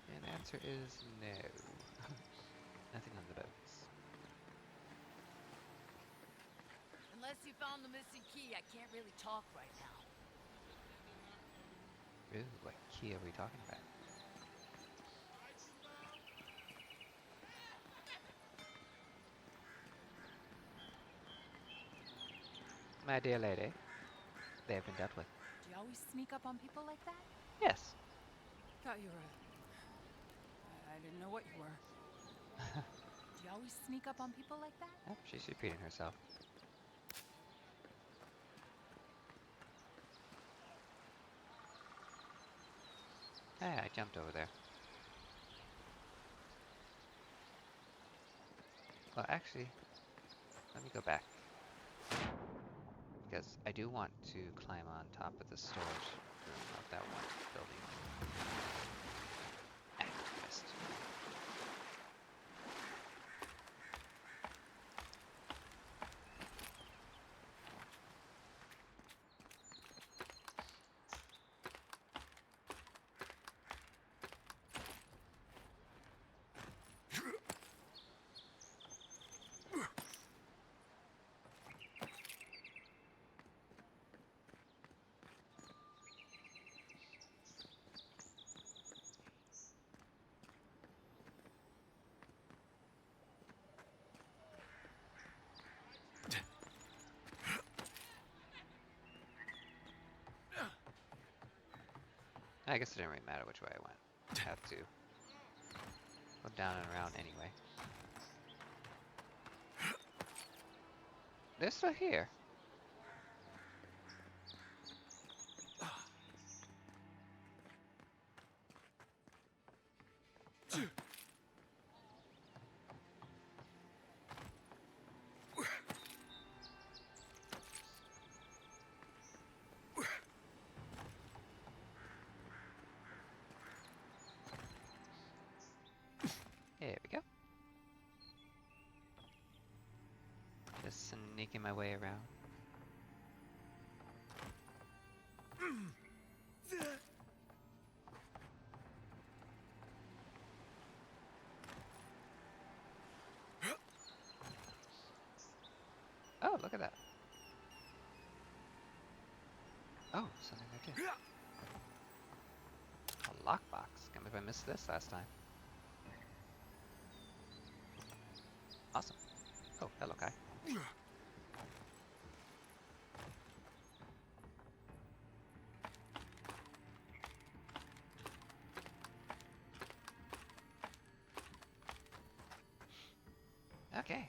S1: And the answer is no. Nothing on the boats.
S3: Unless you found the missing key, I can't really talk right now.
S1: Ooh, what key are we talking about? My dear lady, they have been dealt with.
S4: Do you always sneak up on people like that?
S1: Yes.
S4: Thought you were. I didn't know what you were. Do you always sneak up on people like that?
S1: Oh, she's repeating herself. Hey, I jumped over there. Well, actually, let me go back. Because I do want to climb on top of the storage room of that one building. Ah, missed. I guess it didn't really matter which way I went. I have to go down and around anyway. They're still here. There we go. Just sneaking my way around. Oh, look at that. Oh, something right there. A lockbox. Can't believe I missed this last time. Awesome. Oh, hello, guy. Okay.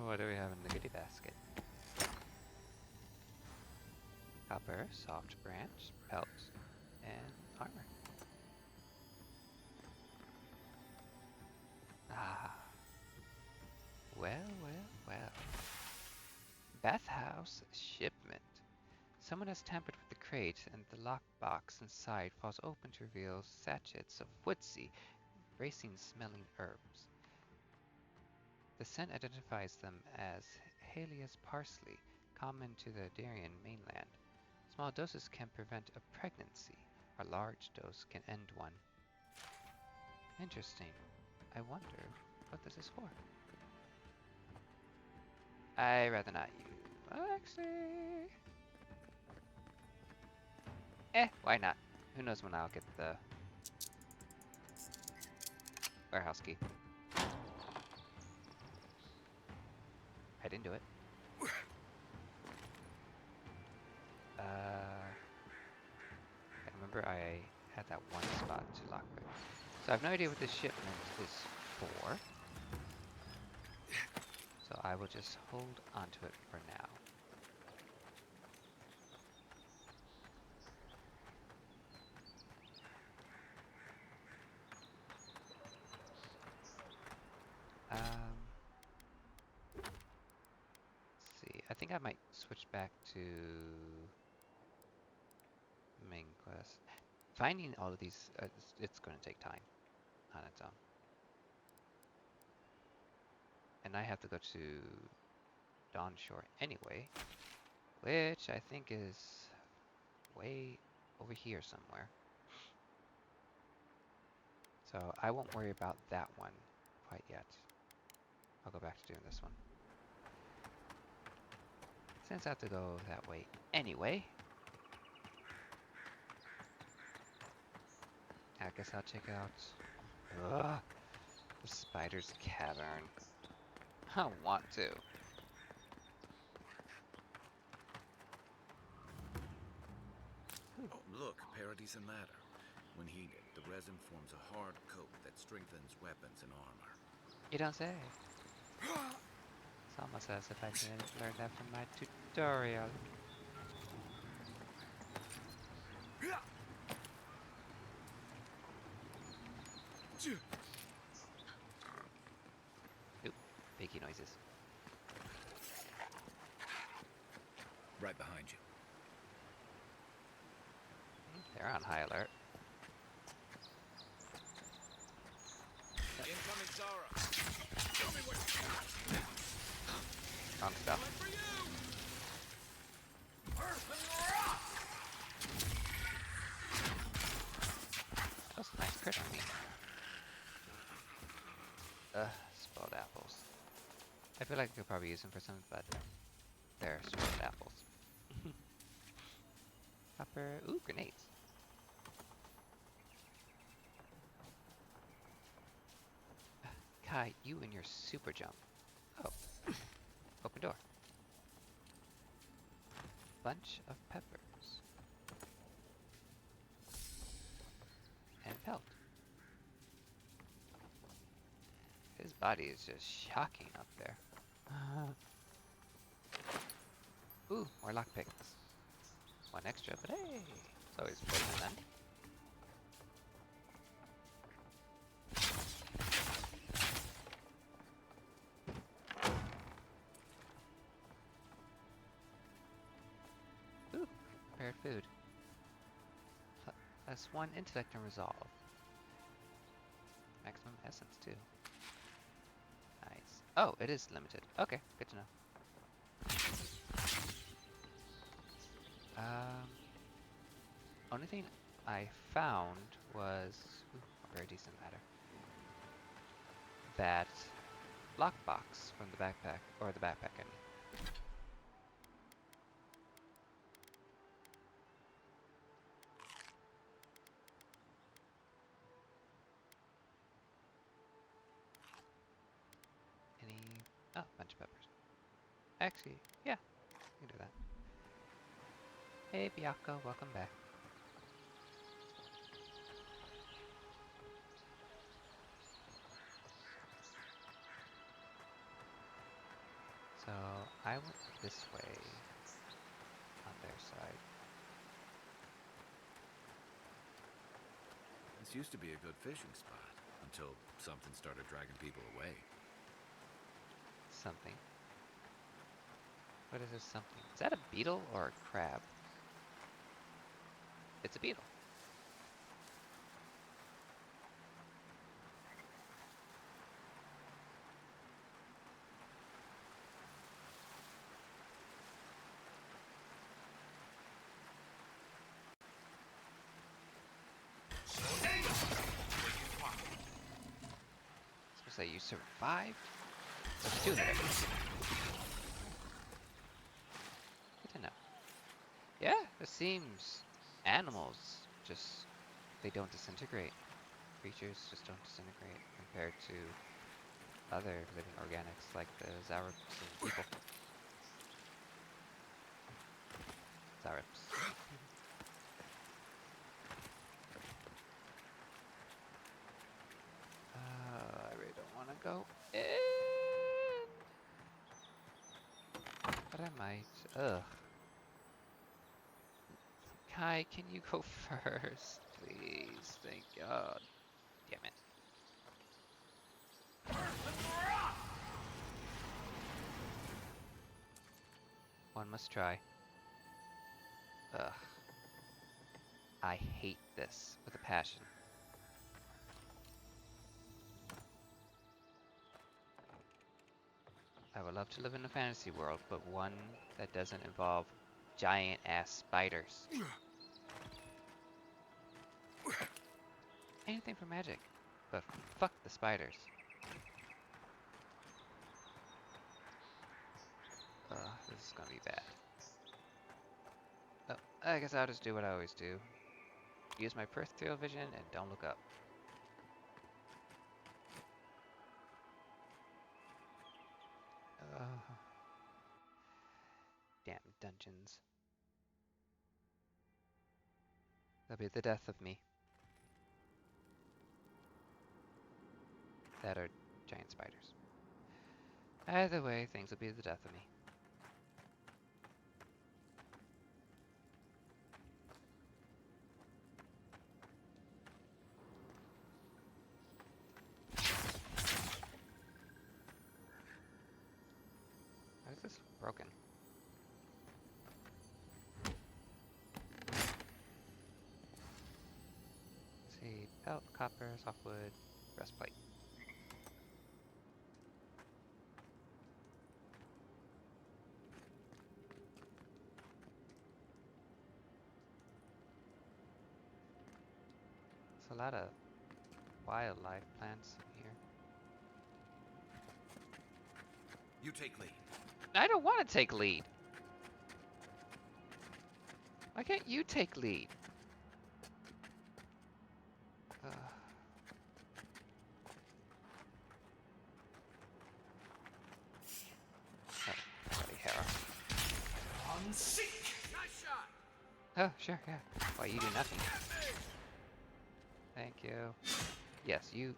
S1: What do we have in the goodie basket? Copper, soft branch, pelt, and armor. Ah. Well, well, well. Bathhouse shipment. Someone has tampered with the crate, and the lockbox inside falls open to reveal sachets of woodsy, bracing-smelling herbs. The scent identifies them as Halia's parsley, common to the Darien mainland. Small doses can prevent a pregnancy. A large dose can end one. Interesting. I wonder what this is for. I'd rather not use. Actually. Why not? Who knows when I'll get the warehouse key. I didn't do it. I remember I had that one spot to lockpick. So I have no idea what this shipment is for. So I will just hold onto it for now. Let's see. I think I might switch back to main quest. Finding all of these, it's going to take time on its own. And I have to go to Dawn Shore anyway, which I think is way over here somewhere. So I won't worry about that one quite yet. I'll go back to doing this one. Since I have to go that way anyway, I guess I'll check out the Spider's Cavern. I want to.
S5: Oh, look, Paradise and Ladder. When heated, the resin forms a hard coat that strengthens weapons and armor.
S1: You don't say. It's almost as if I didn't learn that from my tutorial. Oop, piggy noises.
S5: Right behind you.
S1: They're on high alert.
S2: Incoming Zara.
S1: Wrong stuff. That was a nice crit on me. Spoiled apples. I feel like I could probably use them for something, but they're spoiled apples. Copper. Ooh, grenades. Kai, you and your super jump. Oh. Open door. Bunch of peppers. And pelt. His body is just shocking up there. Ooh, more lockpicks. One extra, but hey, it's always better than none. Ooh, prepared food. Plus 1 intellect and resolve. Maximum essence too. Nice. Oh, it is limited. Okay, good to know. Only thing I found was a very decent ladder. That lockbox from the backpack, or the backpack, I mean. Any? Oh, bunch of peppers. Actually, yeah, I can do that. Hey, Bianco, welcome back. So I went this way on their side.
S5: This used to be a good fishing spot until something started dragging people away.
S1: Something. What is this something? Is that a beetle or a crab? It's a beetle. I was gonna say you survived. What's doing there? Good to know. Yeah, it seems animals just they don't disintegrate. Creatures just don't disintegrate compared to other living organics like the Zaurips and people. Zaurips. I really don't want to go in, but I might. Ugh. Kai, can you go first, please? Thank God. Damn it. One must try. Ugh. I hate this with a passion. I would love to live in a fantasy world, but one that doesn't involve giant ass spiders. Anything for magic, but fuck the spiders. Ugh, this is gonna be bad. Oh, I guess I'll just do what I always do. Use my peripheral vision and don't look up. Damn dungeons. That'll be the death of me. That are giant spiders. Either way, things will be the death of me. Why is this broken? Let's see, pelt, copper, softwood, breastplate. There's a lot of wildlife plants here.
S5: You take lead.
S1: I don't want to take lead. Why can't you take lead? Ugh. Oh, bloody hair.
S2: Nice shot.
S1: Oh, sure, yeah. Why, you do nothing. Thank you. Yes, you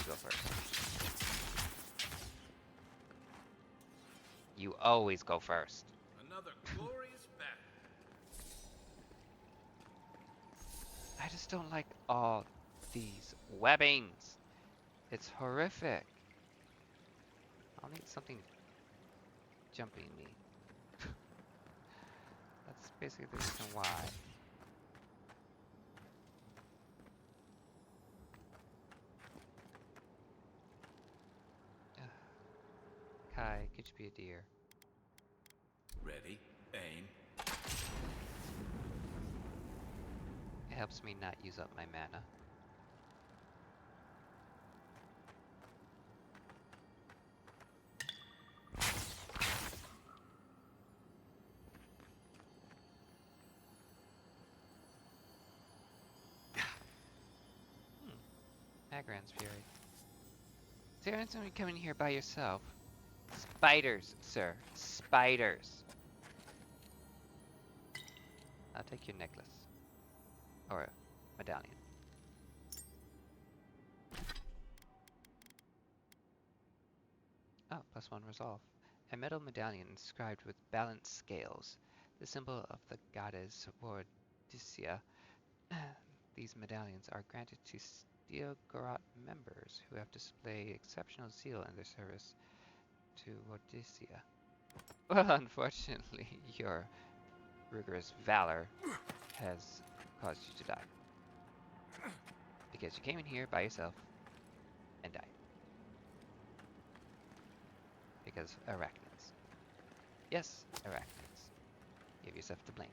S1: go first. You always go first.
S2: Another glorious battle.
S1: I just don't like all these webbings. It's horrific. I'll need something jumping me. That's basically the reason why. Ugh. Kai, could you be a deer?
S5: Ready, aim.
S1: It helps me not use up my mana. Agran's Fury. Is there coming here by yourself? Spiders, sir. Spiders. I'll take your necklace. Or medallion. Oh, +1 resolve. A metal medallion inscribed with balanced scales, the symbol of the goddess Wardisia. These medallions are granted to Steel-Gorot members who have displayed exceptional zeal in their service to Wardisia. Well, unfortunately, your rigorous valor has caused you to die. Because you came in here by yourself and died. Because arachnids. Yes, arachnids. You have yourself to blame.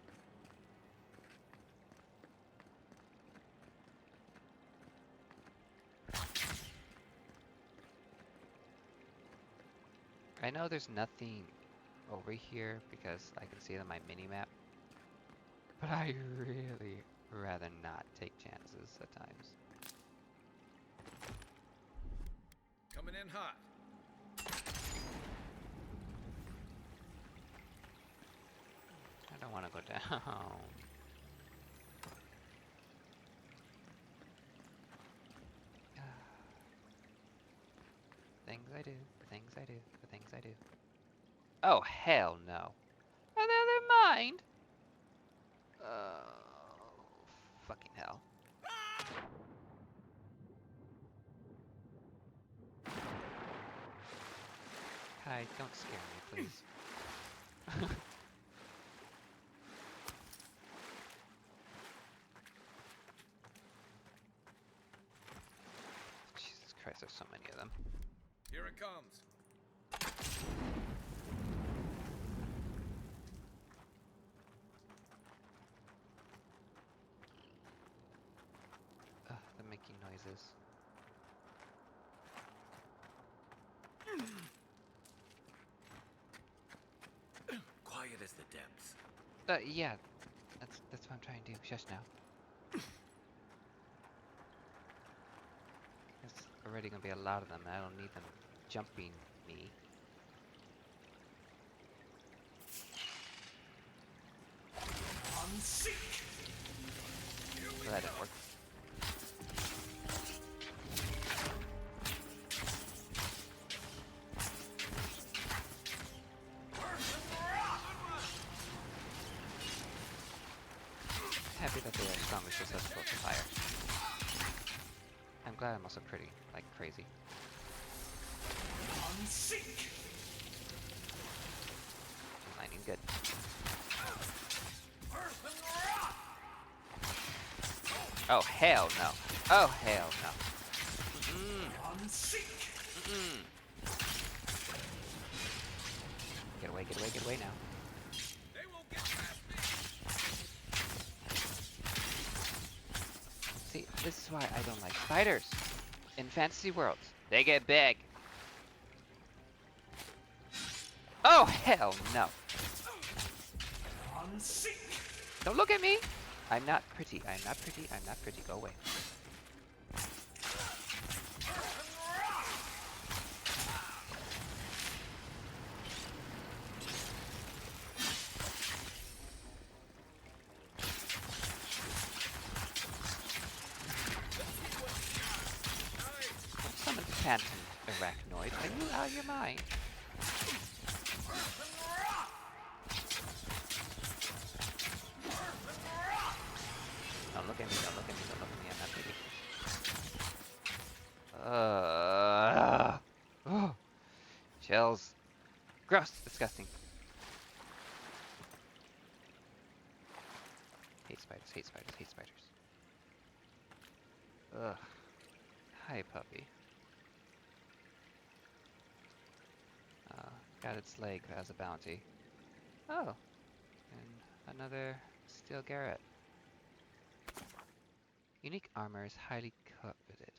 S1: I know there's nothing over here because I can see it on my mini-map, but I really rather not take chances at times.
S5: Coming in hot.
S1: I don't want to go down. Things I do, the things I do, the things I do. Oh, hell no. Oh, never mind. Oh, fucking hell. Kai, don't scare me, please. Jesus Christ, there's so many of them.
S5: Here it comes.
S1: They're making noises.
S5: Quiet as the depths.
S1: Yeah, that's what I'm trying to do. Shush now. There's already gonna be a lot of them, and I don't need them jumping me. So that didn't work. Happy that they are strongly susceptible to fire. I'm glad I'm also pretty, like crazy. Lining good. Oh hell no! Oh hell no! Get away! Get away! Get away now!
S5: They won't get past me.
S1: See, this is why I don't like spiders. In fantasy worlds, they get big. Oh hell no! Don't look at me! I'm not pretty. I'm not pretty. I'm not pretty. Go away. Summon phantom arachnoid. Are you out of your mind? Don't look at me. Don't look at me. Don't look at me. I'm not pretty. Oh, chills. Gross. Disgusting. Hate spiders. Hate spiders. Hate spiders. Ugh. Hi, puppy. Got its leg as a bounty. Oh, and another steel garret. Unique armor is highly coveted.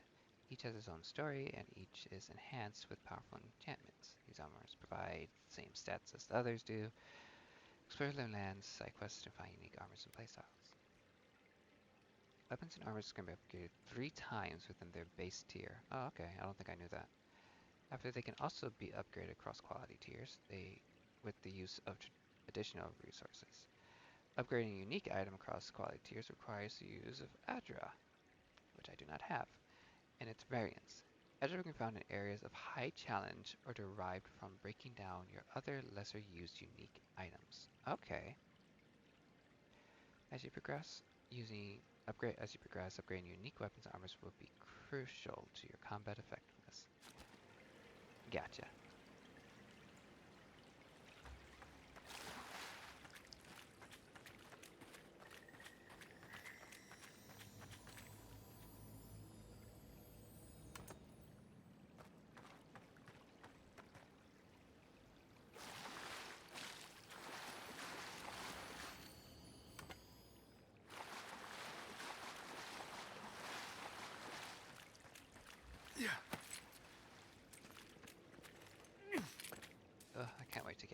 S1: Each has its own story, and each is enhanced with powerful enchantments. These armors provide the same stats as the others do. Explore the lands, side quests to find unique armors and playstyles. Weapons and armors can be upgraded 3 times within their base tier. Oh, okay. I don't think I knew that. After, they can also be upgraded across quality tiers with the use of additional resources. Upgrading a unique item across quality tiers requires the use of Adra, which I do not have, and its variants. Adra can be found in areas of high challenge or derived from breaking down your other lesser used unique items. Okay. As you progress, upgrading unique weapons and armors will be crucial to your combat effectiveness. Gotcha.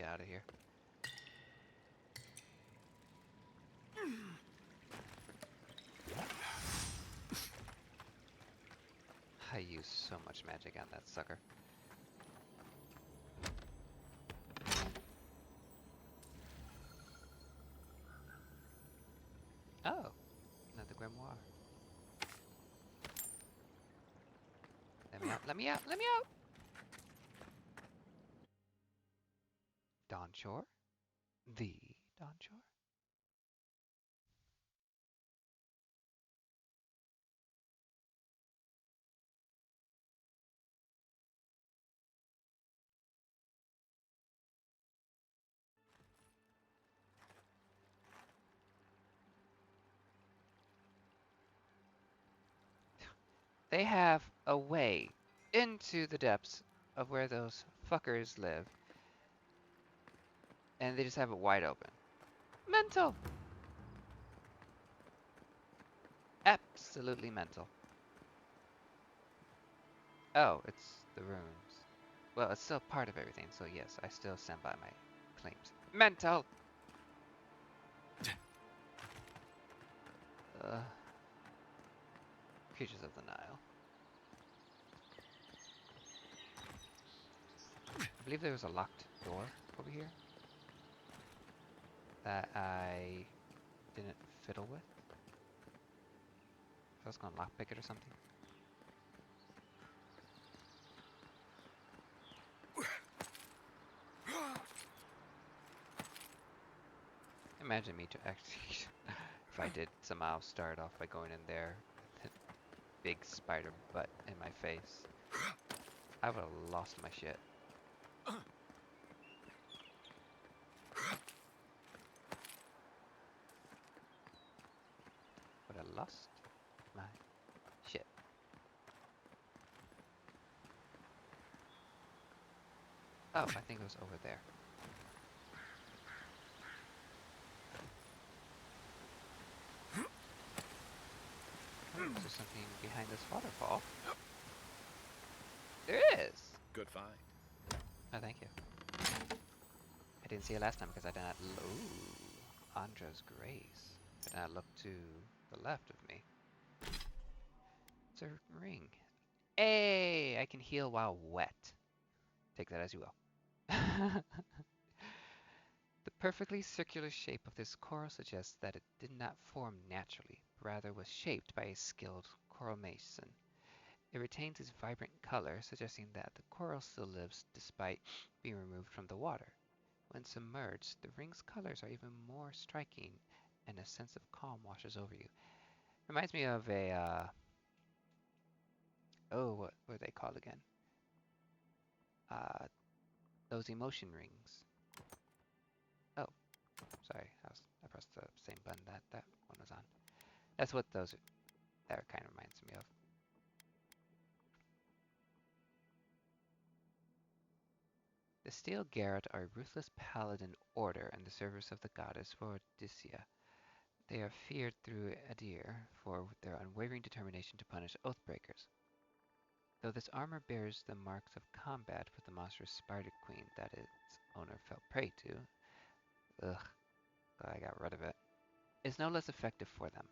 S1: out of here. I used so much magic on that sucker. Oh, another grimoire. Let me out, let me out, let me out! Dawn Shore? The Dawn Shore? They have a way into the depths of where those fuckers live, and they just have it wide open. Mental! Absolutely mental. Oh, it's the rooms. Well, it's still part of everything, so yes, I still stand by my claims. Mental! Creatures of the Nile. I believe there was a locked door over here that I didn't fiddle with. I was gonna lockpick it or something. Imagine me to actually, if I did somehow start off by going in there, big spider butt in my face. I would have lost my shit. Would have lost my shit. Oh, I think it was over there. Oh, is there something behind this waterfall? There is!
S5: Good find.
S1: Oh, thank you. I didn't see it last time because I did not. Ooh, Andra's Grace. I did not look to the left of me. It's a ring. Hey, I can heal while wet. Take that as you will. The perfectly circular shape of this coral suggests that it did not form naturally, but rather was shaped by a skilled coral mason. It retains its vibrant color, suggesting that the coral still lives despite being removed from the water. When submerged, the ring's colors are even more striking, and a sense of calm washes over you. Reminds me of a, oh, what were they called again? Those emotion rings. Oh, sorry, I pressed the same button that one was on. That's what that kind of reminds me of. The Steel Garret are a ruthless paladin order in the service of the goddess Vorodicia. They are feared through Adir for their unwavering determination to punish oathbreakers. Though this armor bears the marks of combat with the monstrous Spider Queen that its owner fell prey to, ugh, glad I got rid of it, is no less effective for them.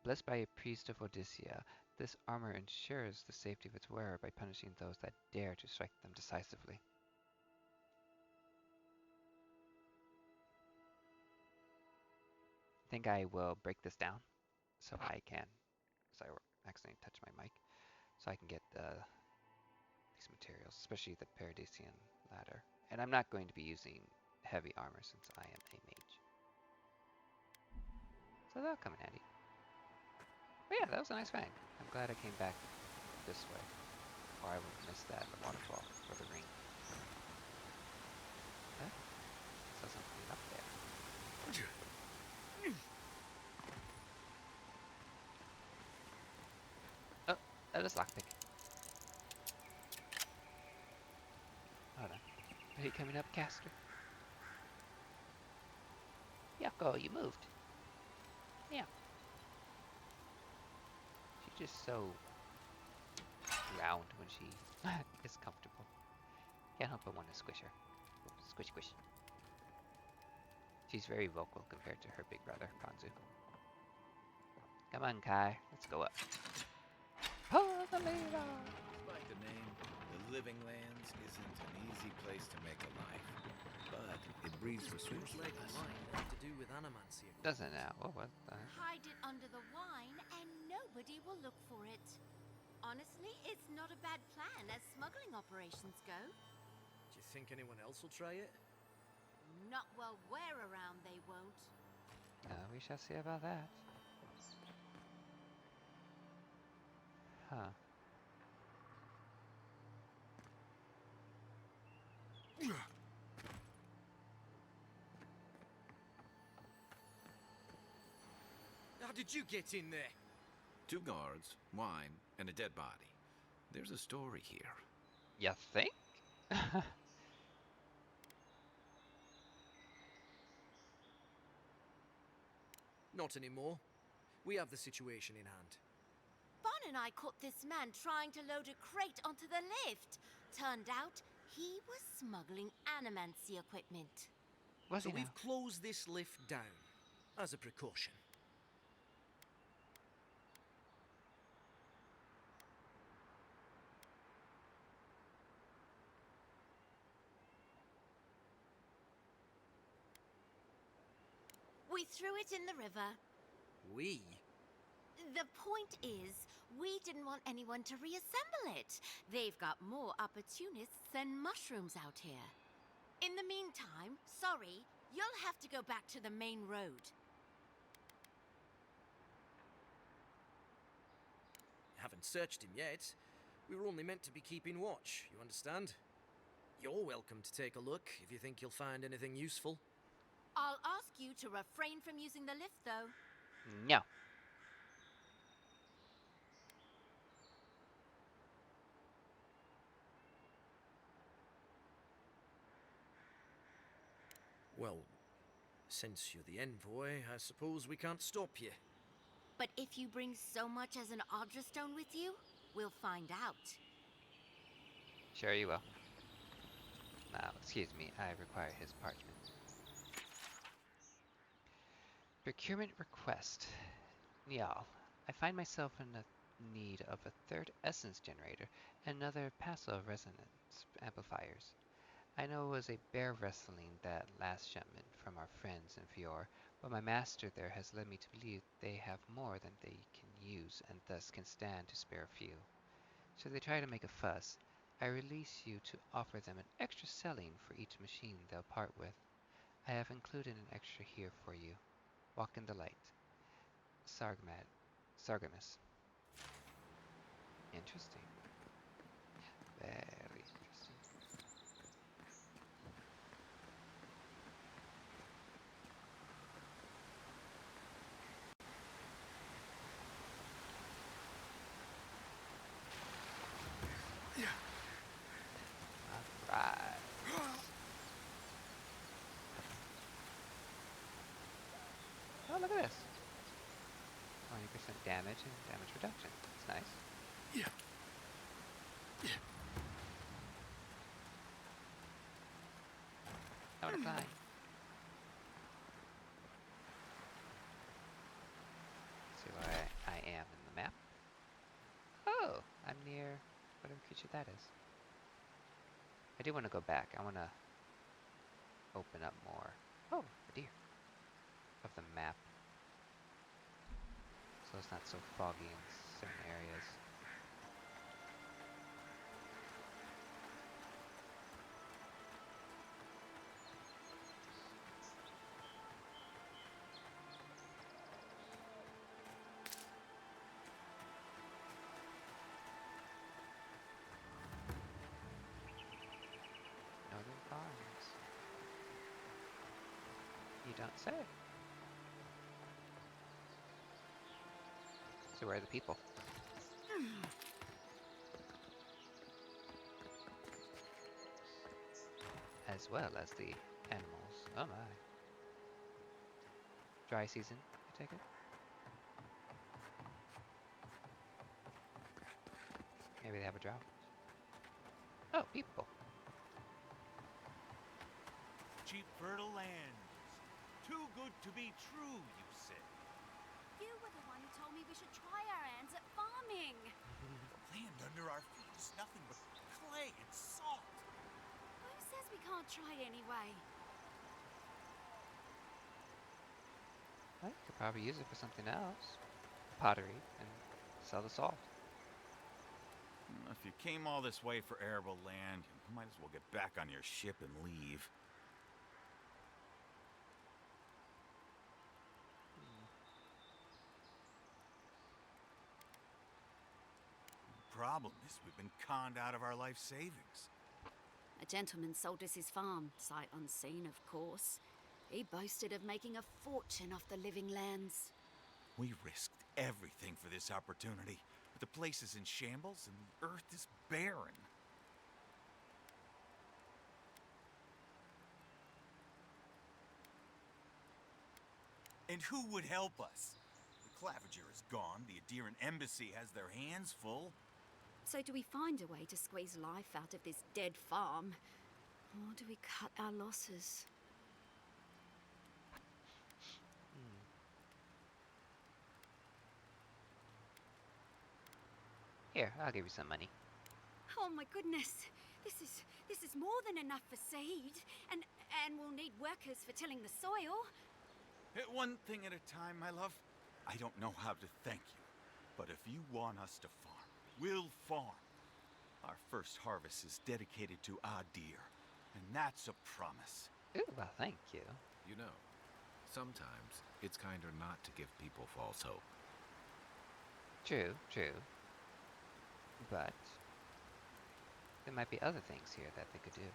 S1: Blessed by a priest of Odyssia, this armor ensures the safety of its wearer by punishing those that dare to strike them decisively. I think I will break this down so I can, so I accidentally touched my mic, so I can get these materials, especially the Paradisian ladder. And I'm not going to be using heavy armor since I am a mage. So that'll come in handy. But yeah, that was a nice fang. I'm glad I came back this way, or I would have missed that waterfall or the ring. Huh? I saw something up there. Oh, that is lockpick. Hold on. Are you coming up, Caster? Yucko, you moved. Yeah. She's just so round when she is comfortable. Can't help but want to squish her. Squish, squish. She's very vocal compared to her big brother, Kanzu. Come on, Kai. Let's go up. Pull the lever!
S5: Like the name, the Living Lands isn't an easy place to make a life, but it breeds
S7: This
S5: resourcefulness.
S7: bootleg wine have to do with animancy.
S1: Doesn't now. Oh, what the heck?
S3: Hide it under the wine and nobody will look for it. Honestly, it's not a bad plan as smuggling operations go.
S7: Do you think anyone else will try it?
S3: Not while we're around, they won't.
S1: We shall see about that. Huh.
S7: How did you get in there?
S5: 2 guards, wine, and a dead body. There's a story here.
S1: You think?
S7: Not anymore. We have the situation in hand.
S3: Bon and I caught this man trying to load a crate onto the lift. Turned out he was smuggling animancy equipment.
S1: Was
S7: So
S1: he now?
S7: we've closed this lift down as a precaution.
S3: We threw it in the river.
S7: We?
S3: The point is, we didn't want anyone to reassemble it. They've got more opportunists than mushrooms out here. In the meantime, sorry, you'll have to go back to the main road.
S7: Haven't searched him yet. We were only meant to be keeping watch, you understand? You're welcome to take a look if you think you'll find anything useful.
S3: I'll ask you to refrain from using the lift, though.
S1: No.
S7: Well, since you're the envoy, I suppose we can't stop you.
S3: But if you bring so much as an Audra stone with you, we'll find out.
S1: Sure you will. Now, excuse me, I require his parchment. Procurement request. Niall, I find myself in need of a 3rd essence generator and another passive resonance amplifiers. I know it was a bear wrestling that last shipment from our friends in Fior, but my master there has led me to believe they have more than they can use and thus can stand to spare a few. Should they try to make a fuss, I release you to offer them an extra selling for each machine they'll part with. I have included an extra here for you. Walk in the light. Sargamus. Interesting. Very interesting. Alright. 'Look at this. 20% damage and damage reduction. That's nice. I wanna fly. See where I am in the map. Oh, I'm near whatever creature that is. I do want to go back. I want to open up more. Oh, a deer. Of the map. So it's not so foggy in certain areas. Northern Farms. You don't say. So where are the people? As well as the animals. Oh my. Dry season, I take it? Maybe they have a drought. Oh, people.
S9: Cheap fertile lands. Too good to be true, you say?
S10: You were the one who told me we should try our hands at farming.
S9: The land under our feet is nothing but clay and salt.
S10: Who says we can't try anyway?
S1: Well, you could probably use it for something else. Pottery, and sell the salt.
S9: If you came all this way for arable land, you might as well get back on your ship and leave. The problem is we've been conned out of our life savings.
S10: A gentleman sold us his farm, sight unseen, of course. He boasted of making a fortune off the living lands.
S9: We risked everything for this opportunity, but the place is in shambles and the earth is barren. And who would help us? The Claviger is gone, the Adiran embassy has their hands full.
S10: So do we find a way to squeeze life out of this dead farm? Or do we cut our losses?
S1: Here, I'll give you some money.
S10: Oh my goodness. This is more than enough for seed. And we'll need workers for tilling the soil.
S9: One thing at a time, my love. I don't know how to thank you, but if you want us to farm, we'll farm. Our first harvest is dedicated to Adir, and that's a promise.
S1: Ooh, well, thank you.
S5: You know, sometimes it's kinder not to give people false hope.
S1: True, true. But there might be other things here that they could do.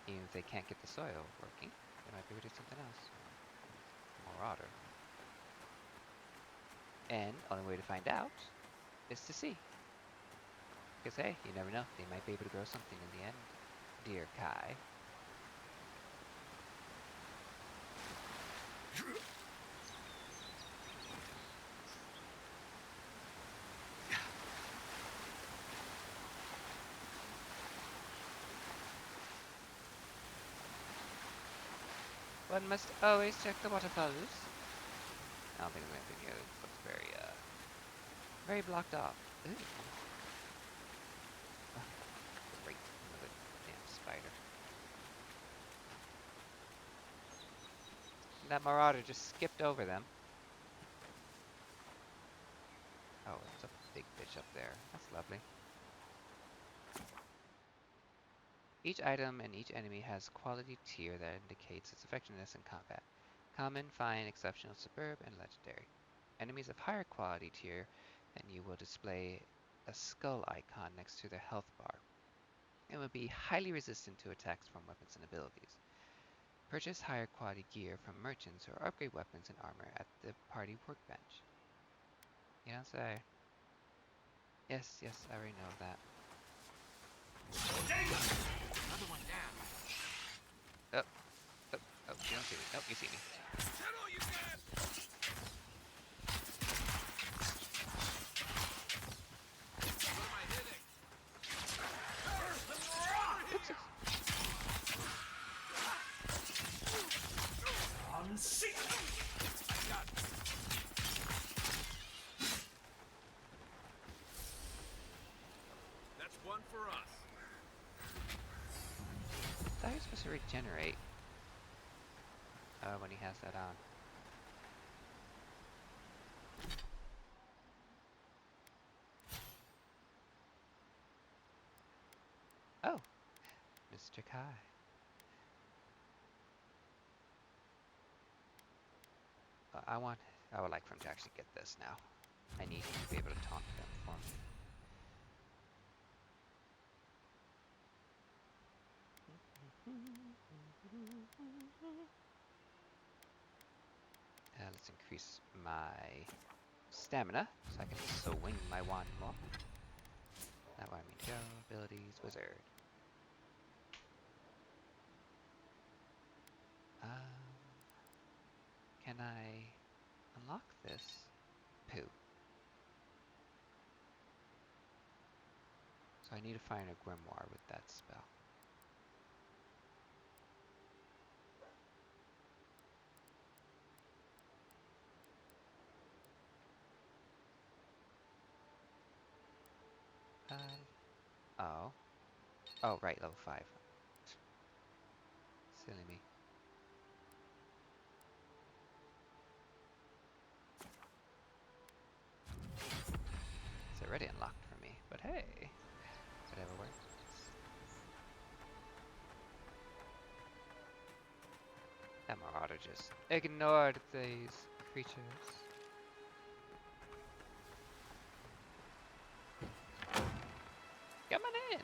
S1: Even if they can't get the soil working, they might be able to do something else. Marauder. And only way to find out is to see. Because hey, you never know. They might be able to grow something in the end. Dear Kai. One must always check the waterfalls. I don't think there's anything here. It looks very, very blocked off. Ooh. Oh, great. Another damn spider. That marauder just skipped over them. Oh, it's a big fish up there. That's lovely. Each item and each enemy has quality tier that indicates its effectiveness in combat. Common, fine, exceptional, superb, and legendary. Enemies of higher quality tier, and you will display a skull icon next to their health bar. It will be highly resistant to attacks from weapons and abilities. Purchase higher quality gear from merchants or upgrade weapons and armor at the party workbench. You don't say. Yes, yes, I already know that.
S7: Another one down.
S1: Oh, oh, oh, you don't see me. Nope, you see me.
S2: That's one for us.
S1: I thought he was supposed to regenerate when he has that on. Oh, Mr. Kai. I would like for him to actually get this now. I need him to be able to taunt them for me. Let's increase my stamina so I can swing my wand more. That way I mean go, abilities, wizard. Can I unlock this? Poo. So I need to find a grimoire with that spell. Oh. Oh, right, level 5. Silly me. It's already unlocked for me, but hey, whatever works. That marauder just ignored these creatures. Come on in!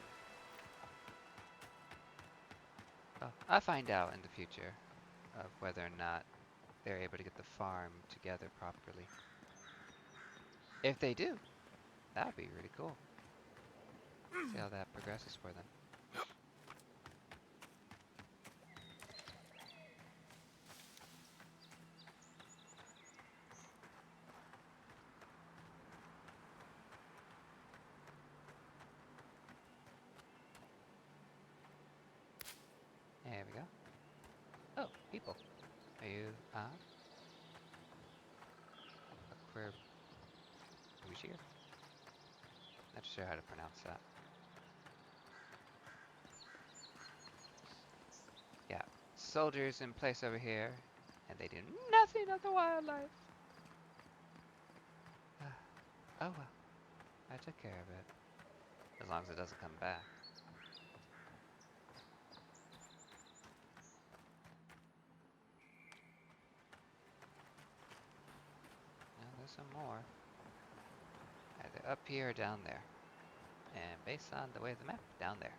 S1: Well, I'll find out in the future of whether or not they're able to get the farm together properly. If they do, that would be really cool. See how that progresses for them. There we go. Oh, people. Are you, Aquarushir? Not sure how to pronounce that. Yeah, soldiers in place over here, and they do nothing of the wildlife. Oh well, I took care of it. As long as it doesn't come back. Now there's some more. Either up here or down there. And based on the way of the map, down there.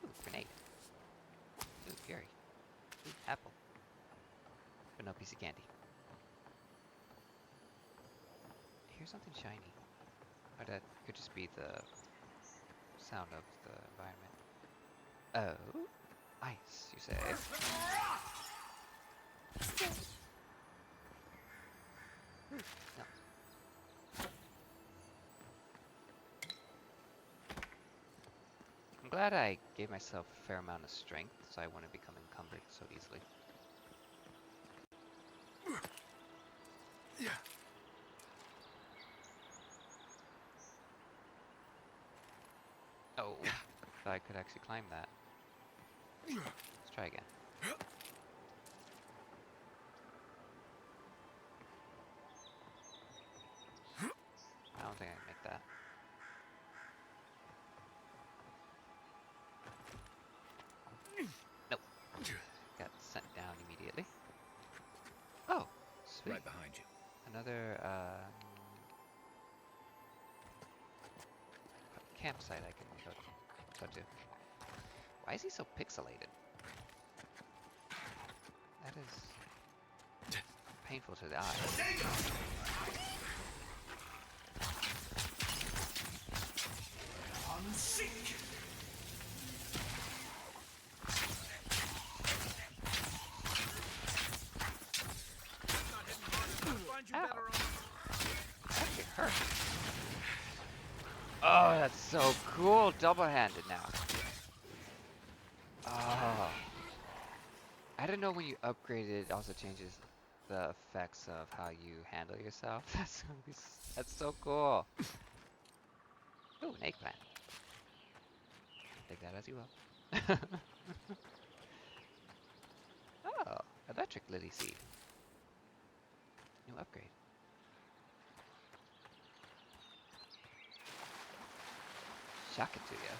S1: Ooh, grenade. Ooh, Fury. Ooh, apple. But no piece of candy. Here's something shiny. Or that could just be the sound of the environment. Oh, ice, you say? No. I'm glad I gave myself a fair amount of strength so I wouldn't become encumbered so easily. Oh, thought I could actually climb that. Let's try again. I don't think I can make that. Nope. Got sent down immediately. Oh, sweet.
S5: Right behind you.
S1: Another campsite I can go to. Why is he so pixelated? That is painful to the eye. Ow. That actually hurt. Oh, that's so cool. Double-handed now. Oh. I didn't know when you upgrade it, it also changes the effects of how you handle yourself. That's so cool. Ooh, an eggplant. Take that as you will. Oh, electric lily seed. New upgrade. Shock it to you.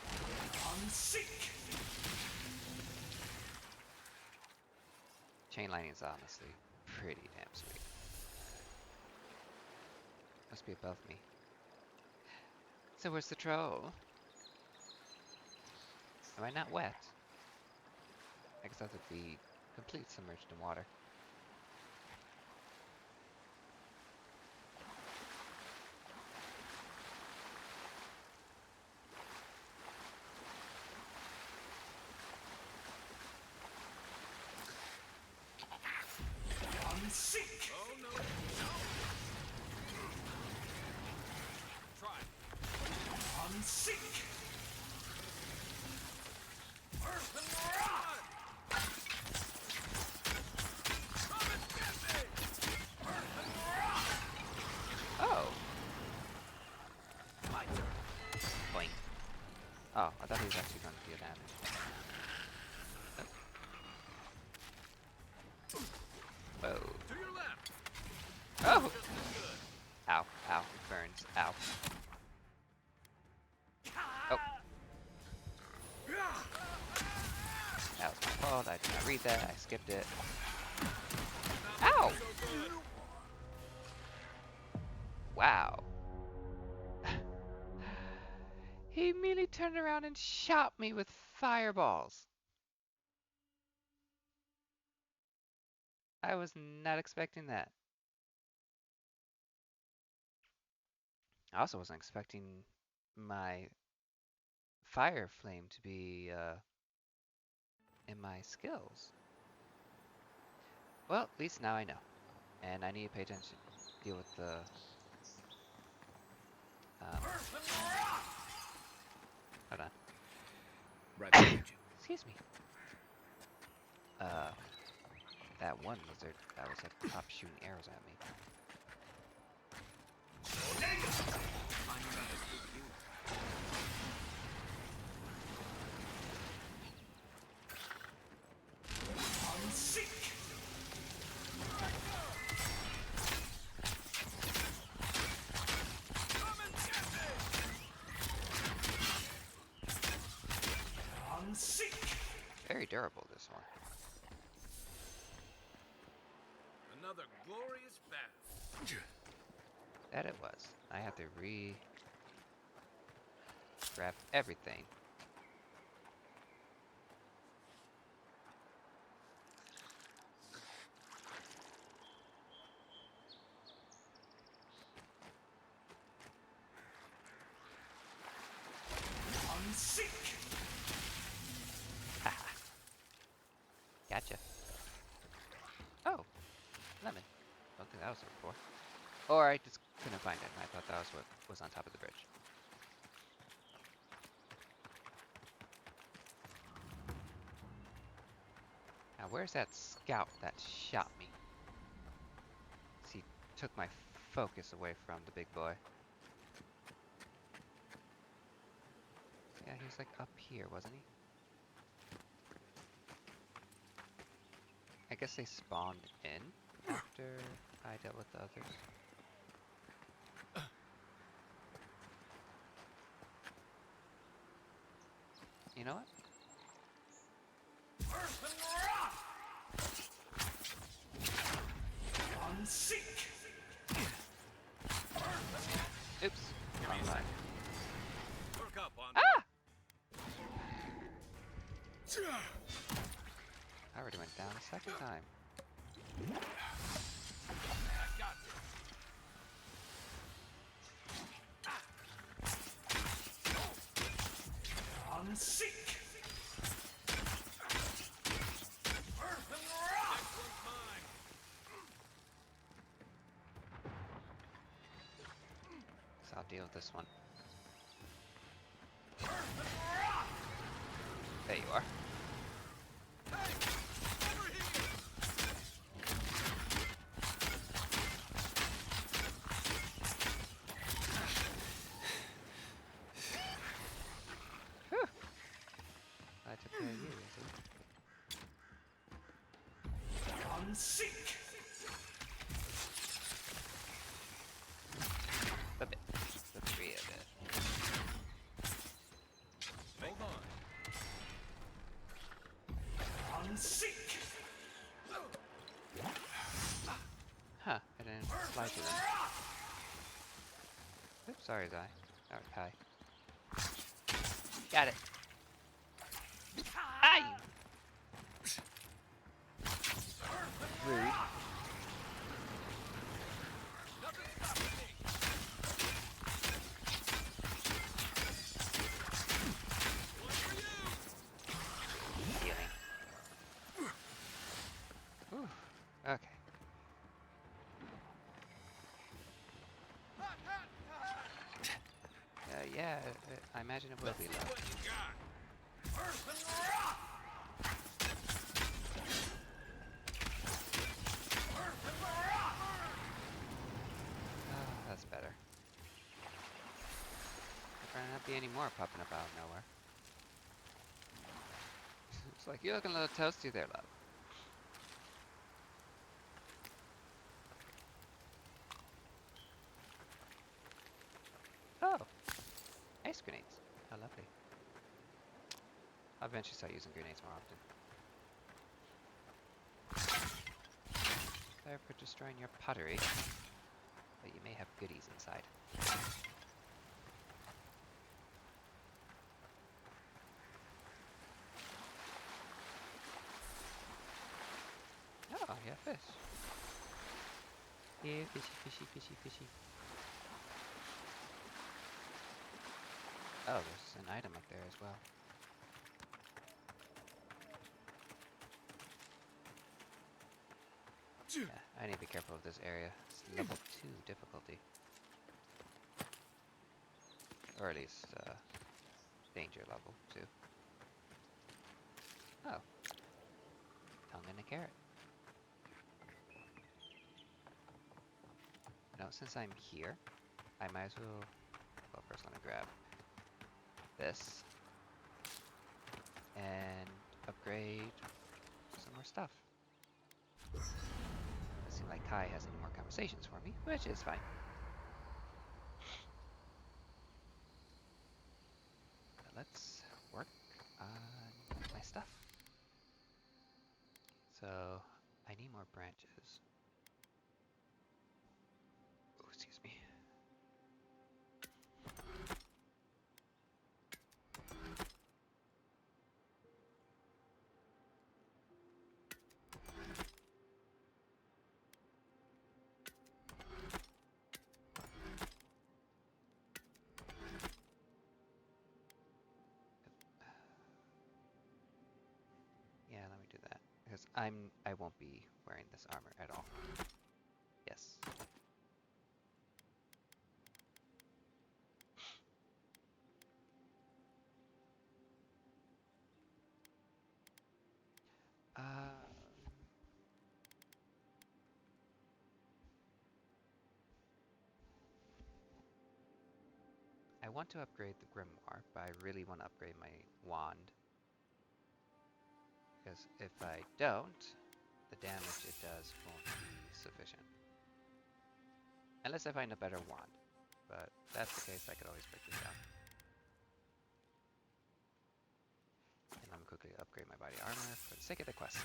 S1: Chain lining is honestly pretty damn sweet. Must be above me. So where's the troll? Am I not wet? I guess that would be completely submerged in water.
S2: Oh no! Try. Unseek. Earth and rod.
S1: Oh, I thought he was actually going to deal damage. Whoa.
S2: To your left.
S1: Oh!
S2: Just as good.
S1: Ow, ow, burns, ow. Oh. That was my fault, I did not read that, I skipped it. Ow! Wow. He immediately turned around and shot me with fireballs. I was not expecting that. I also wasn't expecting my fire flame to be in my skills. Well, at least now I know. And I need to pay attention. Deal with the... hold on.
S7: Right behind you.
S1: Excuse me. That one lizard that was at the top shooting arrows at me. Very durable, this one.
S2: Another glorious battle.
S1: That it was. I had to grab everything. Haha. Gotcha. Oh, lemon. Don't think that was there before. Or I just couldn't find it, and I thought that was what was on top of the bridge. Now, where's that scout that shot me? He took my focus away from the big boy. Yeah, he was like up here, wasn't he? I guess they spawned in after I dealt with the others. You know what? Oops. Wrong line.
S2: Work up on
S1: Ah! I already went down a second time. So I'll deal with this one. There you are. Whew. I took care of you, the bit. The three of it.
S2: Hold on.
S1: Huh, I didn't slide to them. Oops, sorry, Zai. Or Kai. Got it. Aye! Rude. Healing. Whew. Okay. Yeah, I imagine it will be low.
S2: What you got?
S1: That's better. There better not be any more popping up out of nowhere. It's like, you're looking a little toasty there, love. Oh, ice grenades. How lovely. I'll eventually start using grenades more often. Sorry for destroying your pottery, but you may have goodies inside. Oh, yeah, fish. Yeah, fishy, fishy, fishy, fishy. Oh, there's an item up there as well. Yeah, I need to be careful of this area. It's level 2 difficulty. Or at least, danger level 2. Oh. Tongue and a carrot. You know, since I'm here, I might as well... Well, first let me grab this. And upgrade some more stuff. Doesn't seem like Kai has any more conversations for me, which is fine. But let's work on my stuff. So, I need more branches. Oh, excuse me. Yeah, let me do that. Because I won't be wearing this armor at all. Yes. I want to upgrade the grimoire, but I really want to upgrade my wand. Because if I don't, the damage it does won't be sufficient. Unless I find a better wand. But if that's the case, I could always break this down. And let me quickly upgrade my body armor for the sake of the quest.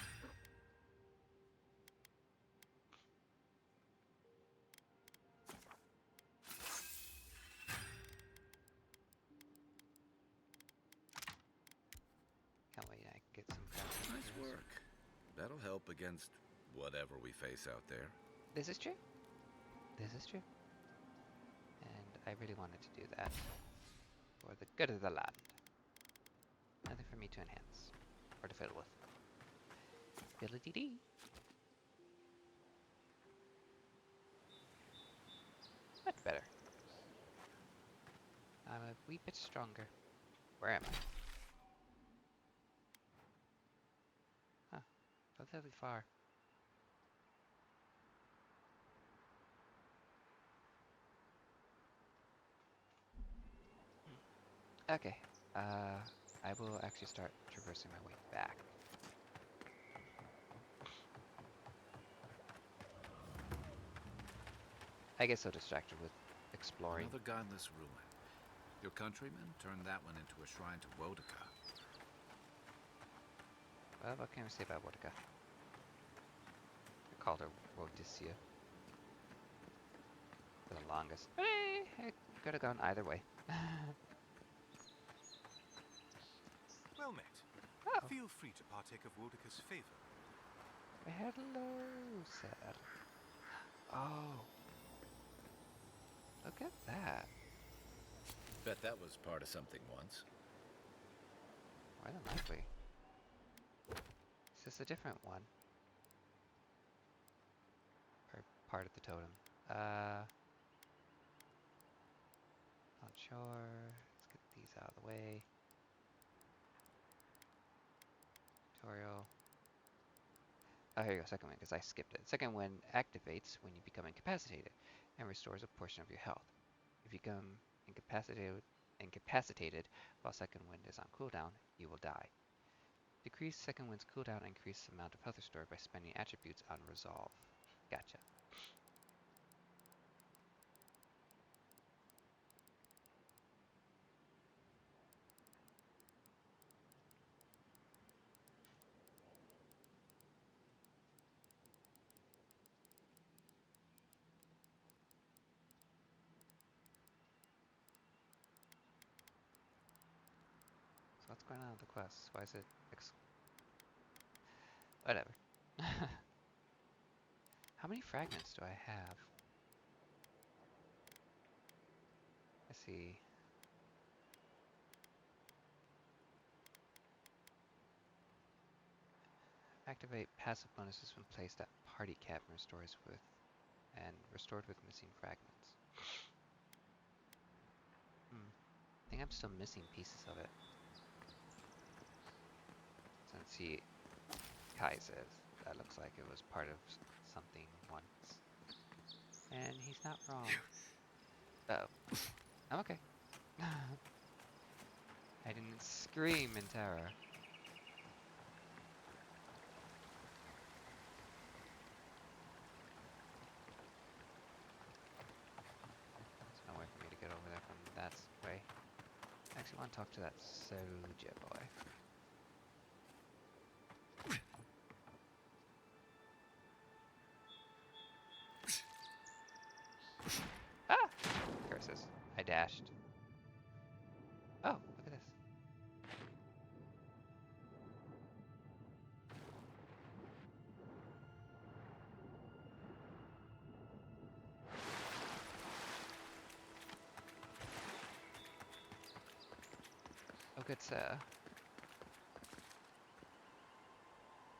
S1: Can't wait, I get some crafting.
S5: Nice work. That'll help against whatever we face out there.
S1: This is true. This is true. And I really wanted to do that for the good of the land. Nothing for me to enhance or to fiddle with. Fiddle-dee-dee. Much better. I'm a wee bit stronger. Where am I? Huh. Relatively far. Okay. I will actually start traversing my way back. I get so distracted with exploring.
S5: Another godless ruin. Your countrymen turned that one into a shrine to Wodika.
S1: Well, what can we say about Wodika? I called her Wodicea for the longest. It could have gone either way.
S6: Well met.
S1: Oh.
S6: Feel free to partake of Wodika's favor.
S1: Hello, sir. Oh. Look at that.
S5: Bet that was part of something once.
S1: More than likely. It's just a different one. Or part of the totem. Not sure. Let's get these out of the way. Tutorial. Oh, here you go, second one, because I skipped it. Second one activates when you become incapacitated and restores a portion of your health. If you become incapacitated while second wind is on cooldown, you will die. Decrease second wind's cooldown and increase the amount of health restored by spending attributes on resolve. Gotcha. So what's going on with the quest? Why is it whatever. How many fragments do I have? Let's see. Activate passive bonuses when placed at party cap and restored with missing fragments. I think I'm still missing pieces of it. Since Kai says that looks like it was part of something once. And he's not wrong. Uh-oh. I'm okay. I didn't scream in terror. There's no way for me to get over there from that way. I actually want to talk to that soldier boy. Ah! Curses. I dashed. Oh, look at this. Oh, good sir.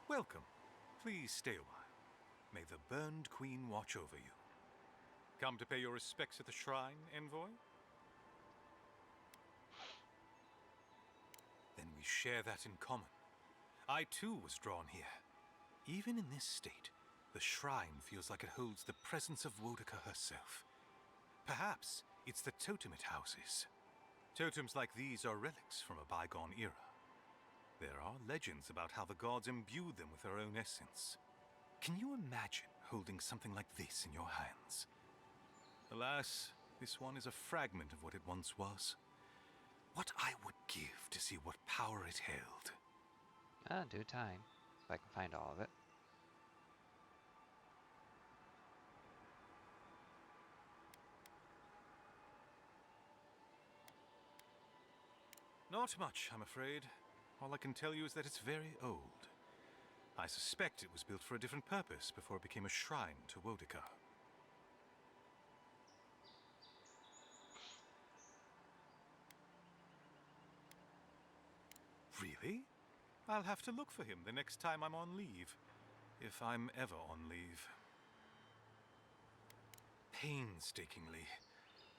S9: Welcome. Please stay a while. May the Burned Queen watch over you. Come to pay your respects at the shrine, envoy? Then we share that in common. I too was drawn here. Even in this state, the shrine feels like it holds the presence of Wodika herself. Perhaps it's the totem it houses. Totems like these are relics from a bygone era. There are legends about how the gods imbued them with their own essence. Can you imagine holding something like this in your hands? Alas, this one is a fragment of what it once was. What I would give to see what power it held.
S1: Due time, if I can find all of it.
S9: Not much, I'm afraid. All I can tell you is that it's very old. I suspect it was built for a different purpose before it became a shrine to Wodika. Really? I'll have to look for him the next time I'm on leave. If I'm ever on leave. Painstakingly.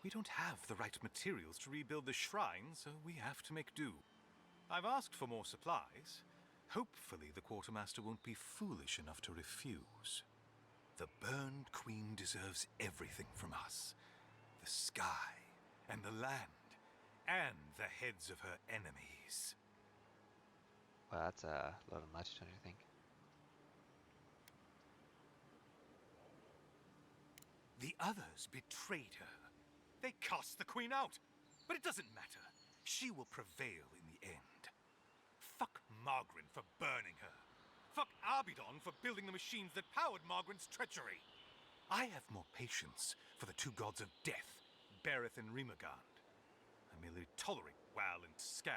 S9: We don't have the right materials to rebuild the shrine, so we have to make do. I've asked for more supplies. Hopefully the quartermaster won't be foolish enough to refuse. The Burned Queen deserves everything from us. The sky, and the land, and the heads of her enemies.
S1: Well, that's a little much, don't you think?
S9: The others betrayed her. They cast the queen out. But it doesn't matter. She will prevail in the end. Fuck Margaret for burning her. Fuck Abidon for building the machines that powered Margaret's treachery. I have more patience for the two gods of death, Bereth and Rimagand. I merely tolerate Wal and Scan.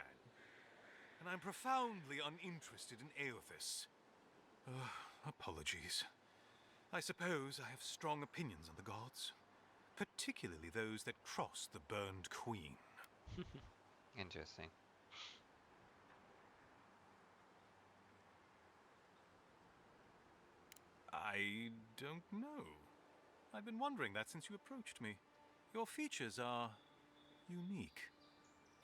S9: And I'm profoundly uninterested in Aothis. Apologies. I suppose I have strong opinions on the gods. Particularly those that cross the Burned Queen.
S1: Interesting.
S9: I don't know. I've been wondering that since you approached me. Your features are unique.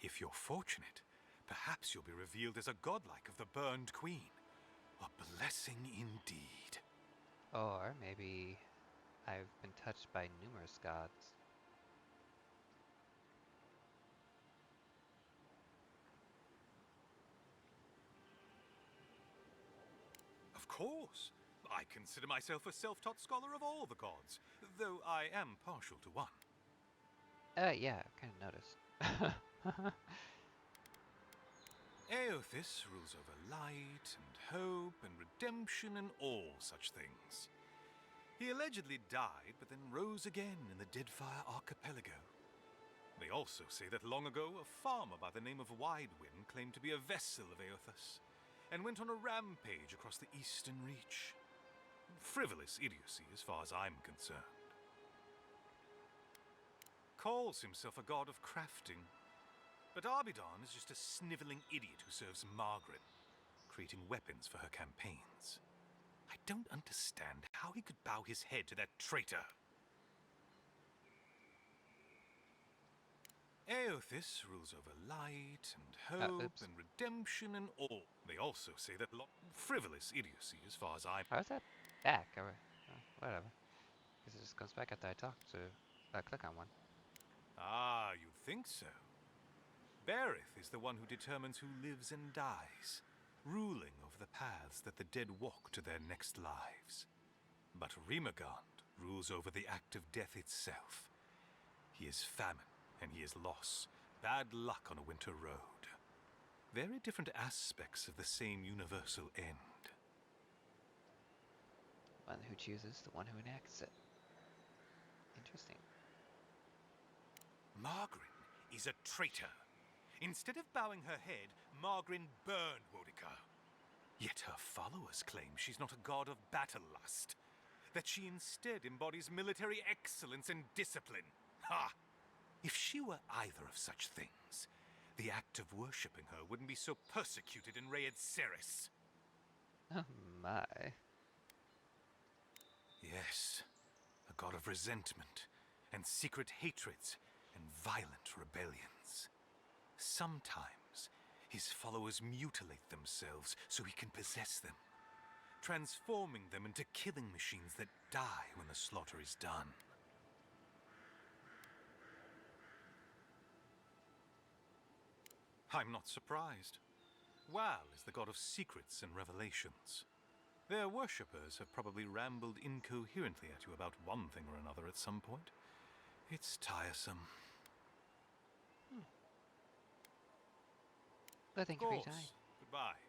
S9: If you're fortunate, perhaps you'll be revealed as a godlike of the Burned Queen. A blessing indeed.
S1: Or maybe I've been touched by numerous gods.
S9: Of course. I consider myself a self-taught scholar of all the gods, though I am partial to one.
S1: Yeah, I kind of noticed.
S9: Aothis rules over light and hope and redemption and all such things. He allegedly died, but then rose again in the Deadfire Archipelago. They also say that long ago, a farmer by the name of Widewind claimed to be a vessel of Aothis, and went on a rampage across the Eastern Reach. Frivolous idiocy as far as I'm concerned. Calls himself a god of crafting, but Arbidon is just a sniveling idiot who serves Margaret, creating weapons for her campaigns. I don't understand how he could bow his head to that traitor. Aothis rules over light and hope and redemption and all. They also say that frivolous idiocy as far as I'm...
S1: How is that back? Whatever. Because it just comes back after I talk to click on one.
S9: Ah, you think so? Berith is the one who determines who lives and dies, ruling over the paths that the dead walk to their next lives. But Rimagond rules over the act of death itself. He is famine, and he is loss, bad luck on a winter road. Very different aspects of the same universal end.
S1: One who chooses, the one who enacts it. Interesting.
S9: Margaret is a traitor. Instead of bowing her head, Margaret burned Boudica. Yet her followers claim she's not a god of battle lust, that she instead embodies military excellence and discipline. Ha! If she were either of such things, the act of worshipping her wouldn't be so persecuted in Rayed Ceres.
S1: Oh my.
S9: Yes, a god of resentment, and secret hatreds, and violent rebellions. Sometimes, his followers mutilate themselves so he can possess them, transforming them into killing machines that die when the slaughter is done. I'm not surprised. Wal is the god of secrets and revelations. Their worshippers have probably rambled incoherently at you about one thing or another at some point. It's tiresome.
S1: Well, thank you for your time.
S9: Goddess, goodbye.